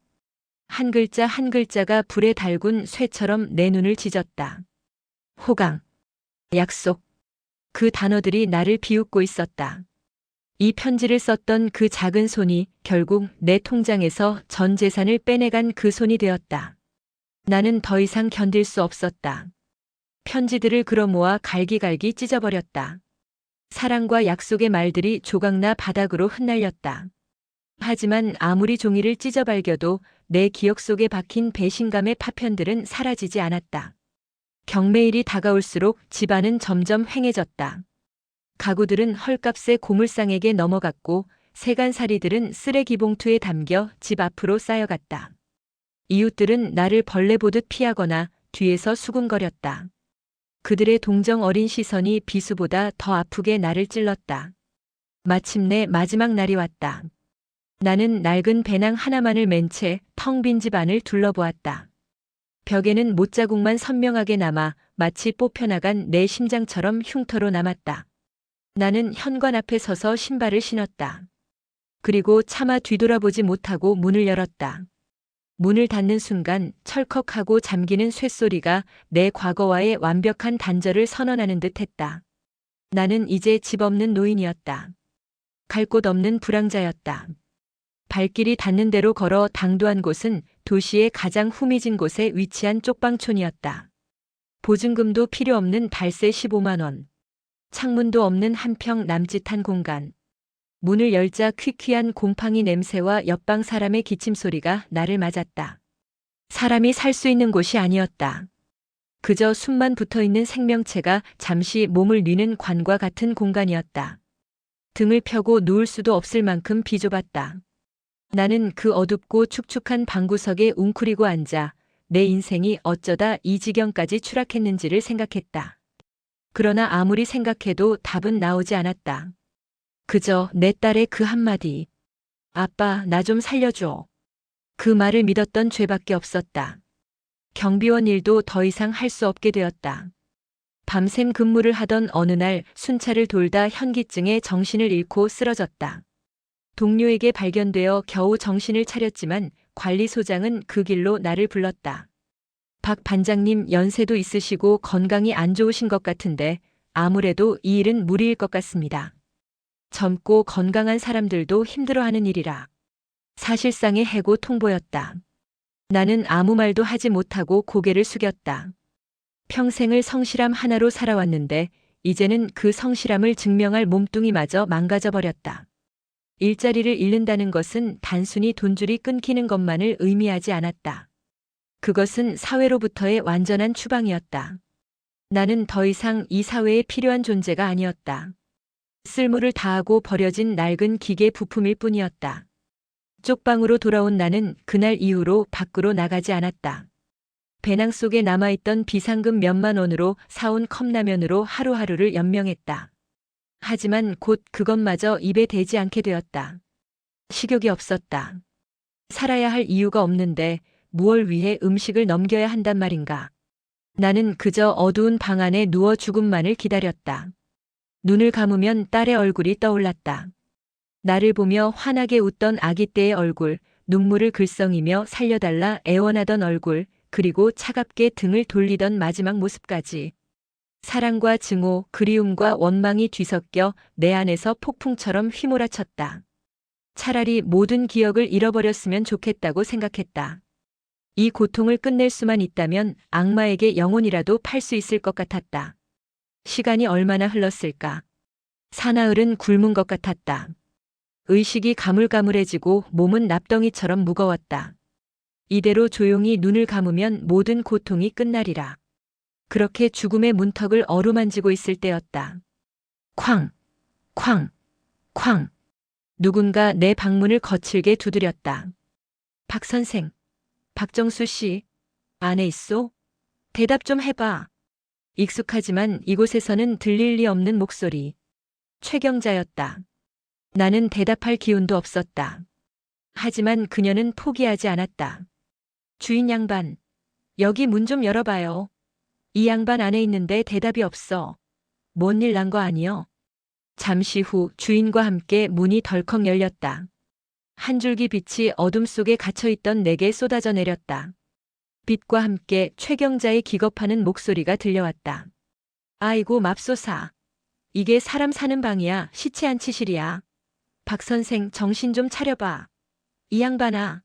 한 글자 한 글자가 불에 달군 쇠처럼 내 눈을 찢었다. 호강. 약속. 그 단어들이 나를 비웃고 있었다. 이 편지를 썼던 그 작은 손이 결국 내 통장에서 전 재산을 빼내간 그 손이 되었다. 나는 더 이상 견딜 수 없었다. 편지들을 끌어모아 갈기갈기 찢어버렸다. 사랑과 약속의 말들이 조각나 바닥으로 흩날렸다. 하지만 아무리 종이를 찢어발겨도 내 기억 속에 박힌 배신감의 파편들은 사라지지 않았다. 경매일이 다가올수록 집안은 점점 휑해졌다. 가구들은 헐값에 고물상에게 넘어갔고 세간살이들은 쓰레기 봉투에 담겨 집 앞으로 쌓여갔다. 이웃들은 나를 벌레 보듯 피하거나 뒤에서 수군거렸다. 그들의 동정 어린 시선이 비수보다 더 아프게 나를 찔렀다. 마침내 마지막 날이 왔다. 나는 낡은 배낭 하나만을 맨 채 텅 빈 집 안을 둘러보았다. 벽에는 못자국만 선명하게 남아 마치 뽑혀나간 내 심장처럼 흉터로 남았다. 나는 현관 앞에 서서 신발을 신었다. 그리고 차마 뒤돌아보지 못하고 문을 열었다. 문을 닫는 순간 철컥하고 잠기는 쇳소리가 내 과거와의 완벽한 단절을 선언하는 듯 했다. 나는 이제 집 없는 노인이었다. 갈 곳 없는 불황자였다. 발길이 닿는 대로 걸어 당도한 곳은 도시의 가장 후미진 곳에 위치한 쪽방촌이었다. 보증금도 필요 없는 달세 15만 원. 창문도 없는 한평 남짓한 공간. 문을 열자 퀴퀴한 곰팡이 냄새와 옆방 사람의 기침 소리가 나를 맞았다. 사람이 살 수 있는 곳이 아니었다. 그저 숨만 붙어있는 생명체가 잠시 몸을 뉘는 관과 같은 공간이었다. 등을 펴고 누울 수도 없을 만큼 비좁았다. 나는 그 어둡고 축축한 방구석에 웅크리고 앉아 내 인생이 어쩌다 이 지경까지 추락했는지를 생각했다. 그러나 아무리 생각해도 답은 나오지 않았다. 그저 내 딸의 그 한마디. 아빠, 나 좀 살려줘. 그 말을 믿었던 죄밖에 없었다. 경비원 일도 더 이상 할 수 없게 되었다. 밤샘 근무를 하던 어느 날 순찰을 돌다 현기증에 정신을 잃고 쓰러졌다. 동료에게 발견되어 겨우 정신을 차렸지만 관리소장은 그 길로 나를 불렀다. 박 반장님, 연세도 있으시고 건강이 안 좋으신 것 같은데 아무래도 이 일은 무리일 것 같습니다. 젊고 건강한 사람들도 힘들어하는 일이라. 사실상의 해고 통보였다. 나는 아무 말도 하지 못하고 고개를 숙였다. 평생을 성실함 하나로 살아왔는데 이제는 그 성실함을 증명할 몸뚱이마저 망가져버렸다. 일자리를 잃는다는 것은 단순히 돈줄이 끊기는 것만을 의미하지 않았다. 그것은 사회로부터의 완전한 추방이었다. 나는 더 이상 이 사회에 필요한 존재가 아니었다. 쓸모를 다하고 버려진 낡은 기계 부품일 뿐이었다. 쪽방으로 돌아온 나는 그날 이후로 밖으로 나가지 않았다. 배낭 속에 남아있던 비상금 몇만 원으로 사온 컵라면으로 하루하루를 연명했다. 하지만 곧 그것마저 입에 대지 않게 되었다. 식욕이 없었다. 살아야 할 이유가 없는데 무얼 위해 음식을 넘겨야 한단 말인가. 나는 그저 어두운 방 안에 누워 죽음만을 기다렸다. 눈을 감으면 딸의 얼굴이 떠올랐다. 나를 보며 환하게 웃던 아기 때의 얼굴, 눈물을 글썽이며 살려달라 애원하던 얼굴, 그리고 차갑게 등을 돌리던 마지막 모습까지. 사랑과 증오, 그리움과 원망이 뒤섞여 내 안에서 폭풍처럼 휘몰아쳤다. 차라리 모든 기억을 잃어버렸으면 좋겠다고 생각했다. 이 고통을 끝낼 수만 있다면 악마에게 영혼이라도 팔 수 있을 것 같았다. 시간이 얼마나 흘렀을까. 사나흘은 굶은 것 같았다. 의식이 가물가물해지고 몸은 납덩이처럼 무거웠다. 이대로 조용히 눈을 감으면 모든 고통이 끝나리라. 그렇게 죽음의 문턱을 어루만지고 있을 때였다. 쾅! 쾅! 쾅! 누군가 내 방문을 거칠게 두드렸다. 박 선생, 박정수 씨, 안에 있소? 대답 좀 해봐. 익숙하지만 이곳에서는 들릴 리 없는 목소리. 최경자였다. 나는 대답할 기운도 없었다. 하지만 그녀는 포기하지 않았다. 주인 양반, 여기 문 좀 열어봐요. 이 양반 안에 있는데 대답이 없어. 뭔 일 난 거 아니여? 잠시 후 주인과 함께 문이 덜컥 열렸다. 한 줄기 빛이 어둠 속에 갇혀있던 내게 쏟아져 내렸다. 빛과 함께 최경자의 기겁하는 목소리가 들려왔다. 아이고 맙소사. 이게 사람 사는 방이야, 시체 안치실이야. 박 선생 정신 좀 차려봐. 이 양반아.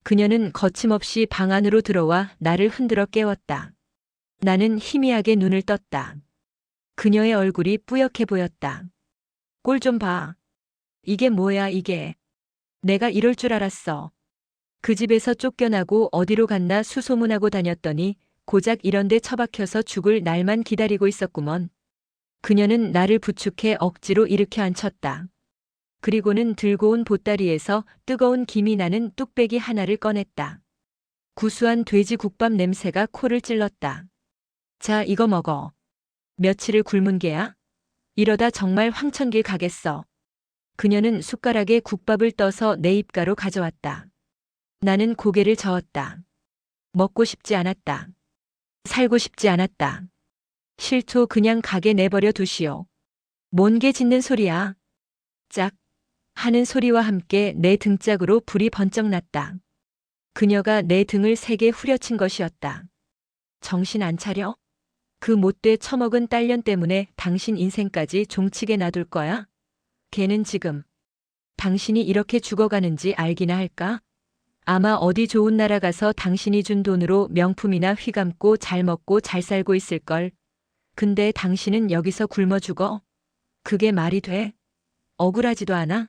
그녀는 거침없이 방 안으로 들어와 나를 흔들어 깨웠다. 나는 희미하게 눈을 떴다. 그녀의 얼굴이 뿌옇게 보였다. 꼴 좀 봐. 이게 뭐야 이게. 내가 이럴 줄 알았어. 그 집에서 쫓겨나고 어디로 갔나 수소문하고 다녔더니 고작 이런 데 처박혀서 죽을 날만 기다리고 있었구먼. 그녀는 나를 부축해 억지로 일으켜 앉혔다. 그리고는 들고 온 보따리에서 뜨거운 김이 나는 뚝배기 하나를 꺼냈다. 구수한 돼지 국밥 냄새가 코를 찔렀다. 자, 이거 먹어. 며칠을 굶은 게야? 이러다 정말 황천길 가겠어. 그녀는 숟가락에 국밥을 떠서 내 입가로 가져왔다. 나는 고개를 저었다. 먹고 싶지 않았다. 살고 싶지 않았다. 싫소. 그냥 가게 내버려 두시오. 뭔 개 짖는 소리야. 짝 하는 소리와 함께 내 등짝으로 불이 번쩍 났다. 그녀가 내 등을 세게 후려친 것이었다. 정신 안 차려? 그 못돼 처먹은 딸년 때문에 당신 인생까지 종치게 놔둘 거야? 걔는 지금 당신이 이렇게 죽어가는지 알기나 할까? 아마 어디 좋은 나라 가서 당신이 준 돈으로 명품이나 휘감고 잘 먹고 잘 살고 있을걸. 근데 당신은 여기서 굶어 죽어? 그게 말이 돼? 억울하지도 않아?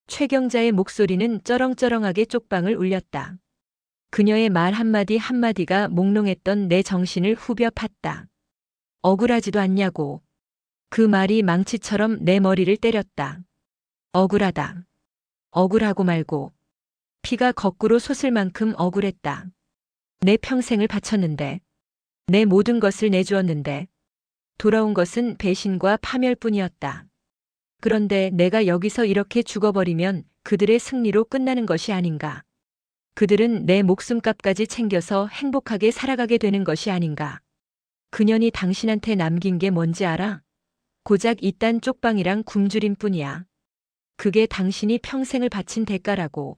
최경자의 목소리는 쩌렁쩌렁하게 쪽방을 울렸다. 그녀의 말 한마디 한마디가 몽롱했던 내 정신을 후벼 팠다. 억울하지도 않냐고. 그 말이 망치처럼 내 머리를 때렸다. 억울하다. 억울하고 말고. 피가 거꾸로 솟을 만큼 억울했다. 내 평생을 바쳤는데. 내 모든 것을 내주었는데. 돌아온 것은 배신과 파멸뿐이었다. 그런데 내가 여기서 이렇게 죽어버리면 그들의 승리로 끝나는 것이 아닌가. 그들은 내 목숨값까지 챙겨서 행복하게 살아가게 되는 것이 아닌가. 그년이 당신한테 남긴 게 뭔지 알아? 고작 이딴 쪽방이랑 굶주림뿐이야. 그게 당신이 평생을 바친 대가라고.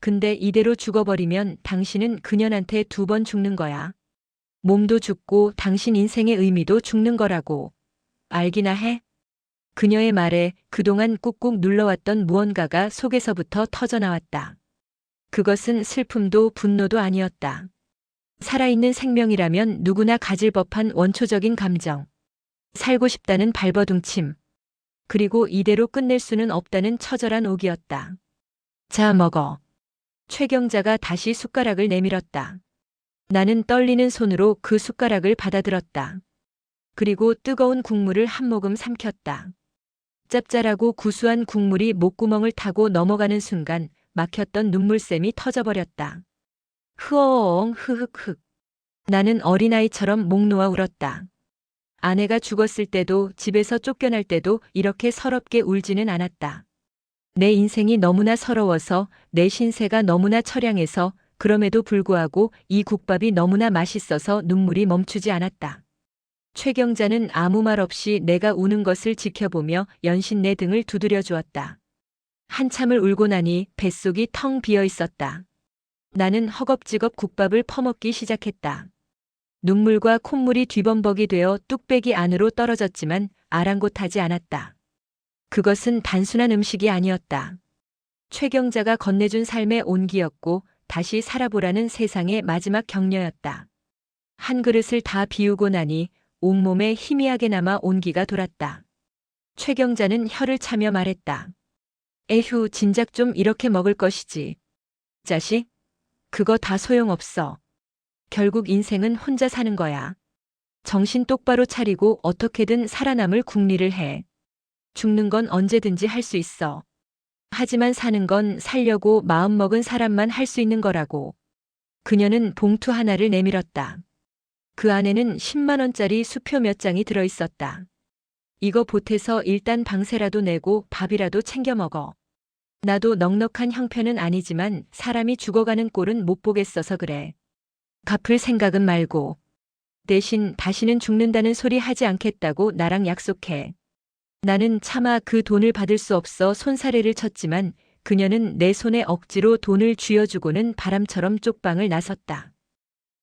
근데 이대로 죽어버리면 당신은 그년한테 2번 죽는 거야. 몸도 죽고 당신 인생의 의미도 죽는 거라고. 알기나 해? 그녀의 말에 그동안 꾹꾹 눌러왔던 무언가가 속에서부터 터져나왔다. 그것은 슬픔도 분노도 아니었다. 살아있는 생명이라면 누구나 가질 법한 원초적인 감정. 살고 싶다는 발버둥침. 그리고 이대로 끝낼 수는 없다는 처절한 옥이었다. 자, 먹어. 최경자가 다시 숟가락을 내밀었다. 나는 떨리는 손으로 그 숟가락을 받아들었다. 그리고 뜨거운 국물을 한 모금 삼켰다. 짭짤하고 구수한 국물이 목구멍을 타고 넘어가는 순간 막혔던 눈물샘이 터져버렸다. 흐어엉 흐흑흑. 나는 어린아이처럼 목 놓아 울었다. 아내가 죽었을 때도 집에서 쫓겨날 때도 이렇게 서럽게 울지는 않았다. 내 인생이 너무나 서러워서 내 신세가 너무나 처량해서 그럼에도 불구하고 이 국밥이 너무나 맛있어서 눈물이 멈추지 않았다. 최경자는 아무 말 없이 내가 우는 것을 지켜보며 연신 내 등을 두드려 주었다. 한참을 울고 나니 뱃속이 텅 비어 있었다. 나는 허겁지겁 국밥을 퍼먹기 시작했다. 눈물과 콧물이 뒤범벅이 되어 뚝배기 안으로 떨어졌지만 아랑곳하지 않았다. 그것은 단순한 음식이 아니었다. 최경자가 건네준 삶의 온기였고 다시 살아보라는 세상의 마지막 격려였다. 한 그릇을 다 비우고 나니 온몸에 희미하게 남아 온기가 돌았다. 최경자는 혀를 차며 말했다. 에휴, 진작 좀 이렇게 먹을 것이지. 자식, 그거 다 소용없어. 결국 인생은 혼자 사는 거야. 정신 똑바로 차리고 어떻게든 살아남을 궁리를 해. 죽는 건 언제든지 할 수 있어. 하지만 사는 건 살려고 마음먹은 사람만 할 수 있는 거라고. 그녀는 봉투 하나를 내밀었다. 그 안에는 10만 원짜리 수표 몇 장이 들어있었다. 이거 보태서 일단 방세라도 내고 밥이라도 챙겨 먹어. 나도 넉넉한 형편은 아니지만 사람이 죽어가는 꼴은 못 보겠어서 그래. 갚을 생각은 말고. 대신 다시는 죽는다는 소리 하지 않겠다고 나랑 약속해. 나는 차마 그 돈을 받을 수 없어 손사래를 쳤지만 그녀는 내 손에 억지로 돈을 쥐어주고는 바람처럼 쪽방을 나섰다.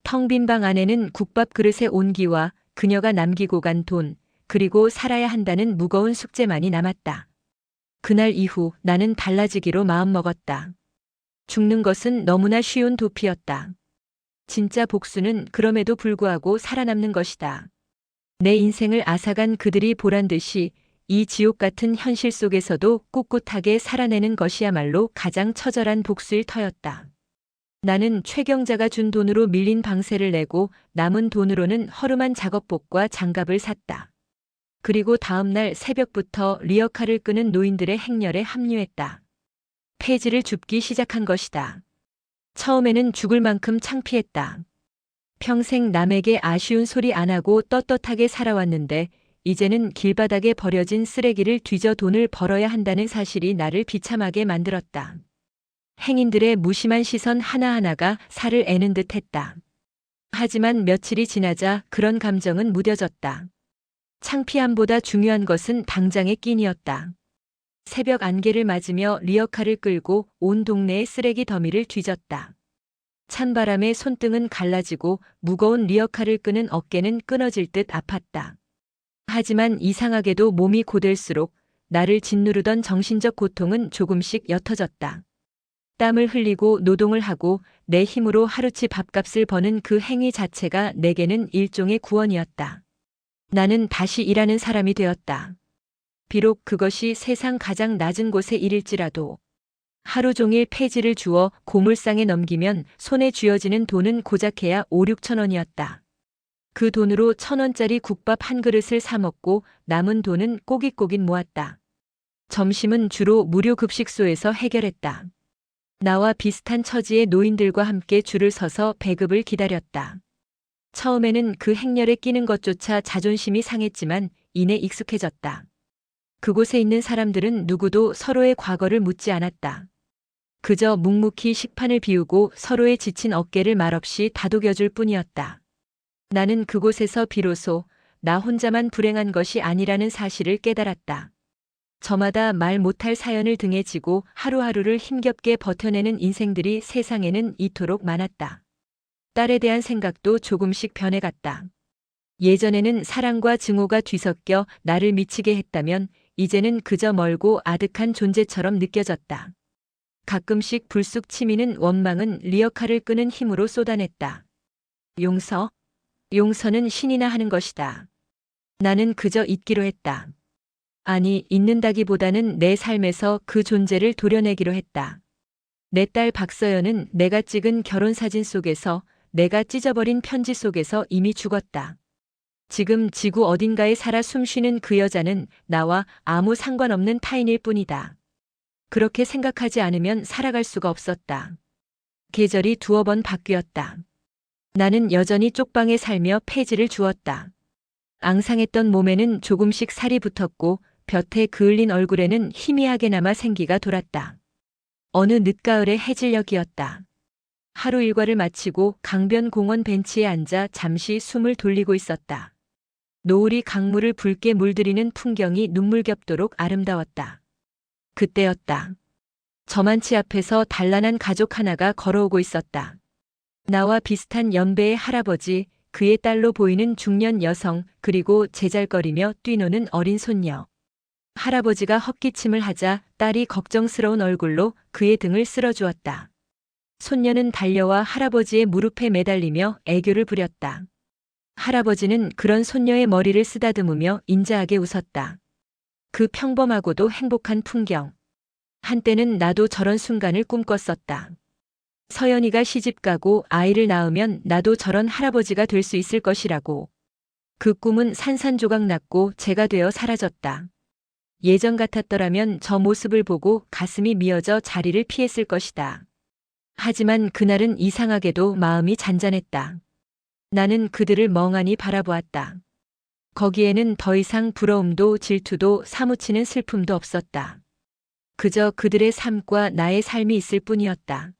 텅 빈 방 안에는 국밥 그릇의 온기와 그녀가 남기고 간 돈, 그리고 살아야 한다는 무거운 숙제만이 남았다. 그날 이후 나는 달라지기로 마음먹었다. 죽는 것은 너무나 쉬운 도피였다. 진짜 복수는 그럼에도 불구하고 살아남는 것이다. 내 인생을 앗아간 그들이 보란 듯이 이 지옥 같은 현실 속에서도 꿋꿋하게 살아내는 것이야말로 가장 처절한 복수일 터였다. 나는 최경자가 준 돈으로 밀린 방세를 내고 남은 돈으로는 허름한 작업복과 장갑을 샀다. 그리고 다음 날 새벽부터 리어카를 끄는 노인들의 행렬에 합류했다. 폐지를 줍기 시작한 것이다. 처음에는 죽을 만큼 창피했다. 평생 남에게 아쉬운 소리 안 하고 떳떳하게 살아왔는데 이제는 길바닥에 버려진 쓰레기를 뒤져 돈을 벌어야 한다는 사실이 나를 비참하게 만들었다. 행인들의 무심한 시선 하나하나가 살을 애는 듯 했다. 하지만 며칠이 지나자 그런 감정은 무뎌졌다. 창피함보다 중요한 것은 당장의 끼니였다. 새벽 안개를 맞으며 리어카를 끌고 온 동네의 쓰레기 더미를 뒤졌다. 찬바람에 손등은 갈라지고 무거운 리어카를 끄는 어깨는 끊어질 듯 아팠다. 하지만 이상하게도 몸이 고될수록 나를 짓누르던 정신적 고통은 조금씩 옅어졌다. 땀을 흘리고 노동을 하고 내 힘으로 하루치 밥값을 버는 그 행위 자체가 내게는 일종의 구원이었다. 나는 다시 일하는 사람이 되었다. 비록 그것이 세상 가장 낮은 곳의 일일지라도 하루 종일 폐지를 주워 고물상에 넘기면 손에 쥐어지는 돈은 고작해야 5, 6천 원이었다. 그 돈으로 1,000원짜리 국밥 한 그릇을 사 먹고 남은 돈은 꼬깃꼬깃 모았다. 점심은 주로 무료 급식소에서 해결했다. 나와 비슷한 처지의 노인들과 함께 줄을 서서 배급을 기다렸다. 처음에는 그 행렬에 끼는 것조차 자존심이 상했지만 이내 익숙해졌다. 그곳에 있는 사람들은 누구도 서로의 과거를 묻지 않았다. 그저 묵묵히 식판을 비우고 서로의 지친 어깨를 말없이 다독여줄 뿐이었다. 나는 그곳에서 비로소 나 혼자만 불행한 것이 아니라는 사실을 깨달았다. 저마다 말 못할 사연을 등에 지고 하루하루를 힘겹게 버텨내는 인생들이 세상에는 이토록 많았다. 딸에 대한 생각도 조금씩 변해갔다. 예전에는 사랑과 증오가 뒤섞여 나를 미치게 했다면 이제는 그저 멀고 아득한 존재처럼 느껴졌다. 가끔씩 불쑥 치미는 원망은 리어카를 끄는 힘으로 쏟아냈다. 용서? 용서는 신이나 하는 것이다. 나는 그저 잊기로 했다. 아니, 잊는다기보다는 내 삶에서 그 존재를 도려내기로 했다. 내 딸 박서연은 내가 찍은 결혼사진 속에서, 내가 찢어버린 편지 속에서 이미 죽었다. 지금 지구 어딘가에 살아 숨쉬는 그 여자는 나와 아무 상관없는 타인일 뿐이다. 그렇게 생각하지 않으면 살아갈 수가 없었다. 계절이 두어 번 바뀌었다. 나는 여전히 쪽방에 살며 폐지를 주었다. 앙상했던 몸에는 조금씩 살이 붙었고 볕에 그을린 얼굴에는 희미하게나마 생기가 돌았다. 어느 늦가을의 해질녘이었다. 하루 일과를 마치고 강변 공원 벤치에 앉아 잠시 숨을 돌리고 있었다. 노을이 강물을 붉게 물들이는 풍경이 눈물겹도록 아름다웠다. 그때였다. 저만치 앞에서 단란한 가족 하나가 걸어오고 있었다. 나와 비슷한 연배의 할아버지, 그의 딸로 보이는 중년 여성, 그리고 제잘거리며 뛰노는 어린 손녀. 할아버지가 헛기침을 하자 딸이 걱정스러운 얼굴로 그의 등을 쓸어주었다. 손녀는 달려와 할아버지의 무릎에 매달리며 애교를 부렸다. 할아버지는 그런 손녀의 머리를 쓰다듬으며 인자하게 웃었다. 그 평범하고도 행복한 풍경. 한때는 나도 저런 순간을 꿈꿨었다. 서연이가 시집가고 아이를 낳으면 나도 저런 할아버지가 될 수 있을 것이라고. 그 꿈은 산산조각 났고 재가 되어 사라졌다. 예전 같았더라면 저 모습을 보고 가슴이 미어져 자리를 피했을 것이다. 하지만 그날은 이상하게도 마음이 잔잔했다. 나는 그들을 멍하니 바라보았다. 거기에는 더 이상 부러움도 질투도 사무치는 슬픔도 없었다. 그저 그들의 삶과 나의 삶이 있을 뿐이었다.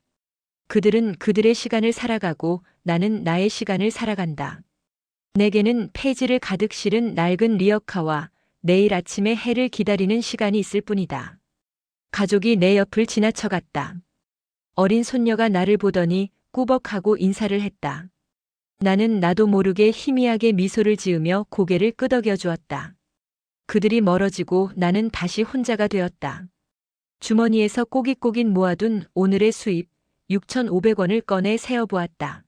그들은 그들의 시간을 살아가고 나는 나의 시간을 살아간다. 내게는 폐지를 가득 실은 낡은 리어카와 내일 아침에 해를 기다리는 시간이 있을 뿐이다. 가족이 내 옆을 지나쳐갔다. 어린 손녀가 나를 보더니 꾸벅하고 인사를 했다. 나는 나도 모르게 희미하게 미소를 지으며 고개를 끄덕여 주었다. 그들이 멀어지고 나는 다시 혼자가 되었다. 주머니에서 꼬깃꼬깃 모아둔 오늘의 수입 6,500원을 꺼내 세어보았다.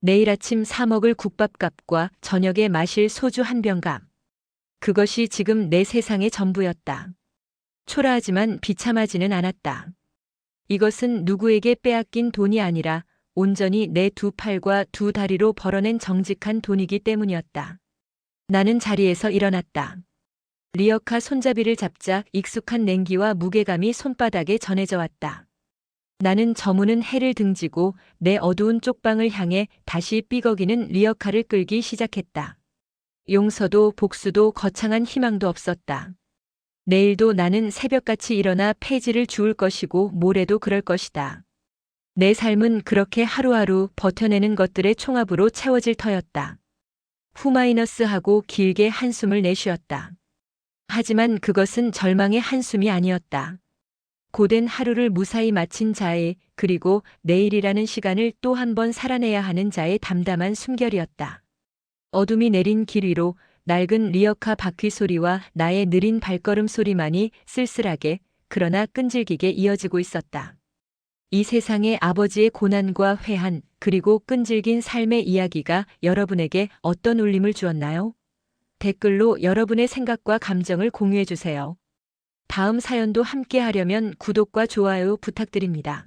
내일 아침 사 먹을 국밥값과 저녁에 마실 소주 한 병값. 그것이 지금 내 세상의 전부였다. 초라하지만 비참하지는 않았다. 이것은 누구에게 빼앗긴 돈이 아니라 온전히 내 두 팔과 두 다리로 벌어낸 정직한 돈이기 때문이었다. 나는 자리에서 일어났다. 리어카 손잡이를 잡자 익숙한 냉기와 무게감이 손바닥에 전해져 왔다. 나는 저무는 해를 등지고 내 어두운 쪽방을 향해 다시 삐걱이는 리어카를 끌기 시작했다. 용서도 복수도 거창한 희망도 없었다. 내일도 나는 새벽같이 일어나 폐지를 주울 것이고 모레도 그럴 것이다. 내 삶은 그렇게 하루하루 버텨내는 것들의 총합으로 채워질 터였다. 후마이너스하고 길게 한숨을 내쉬었다. 하지만 그것은 절망의 한숨이 아니었다. 고된 하루를 무사히 마친 자의, 그리고 내일이라는 시간을 또 한 번 살아내야 하는 자의 담담한 숨결이었다. 어둠이 내린 길 위로 낡은 리어카 바퀴 소리와 나의 느린 발걸음 소리만이 쓸쓸하게, 그러나 끈질기게 이어지고 있었다. 이 세상의 아버지의 고난과 회한, 그리고 끈질긴 삶의 이야기가 여러분에게 어떤 울림을 주었나요? 댓글로 여러분의 생각과 감정을 공유해 주세요. 다음 사연도 함께 하려면 구독과 좋아요 부탁드립니다.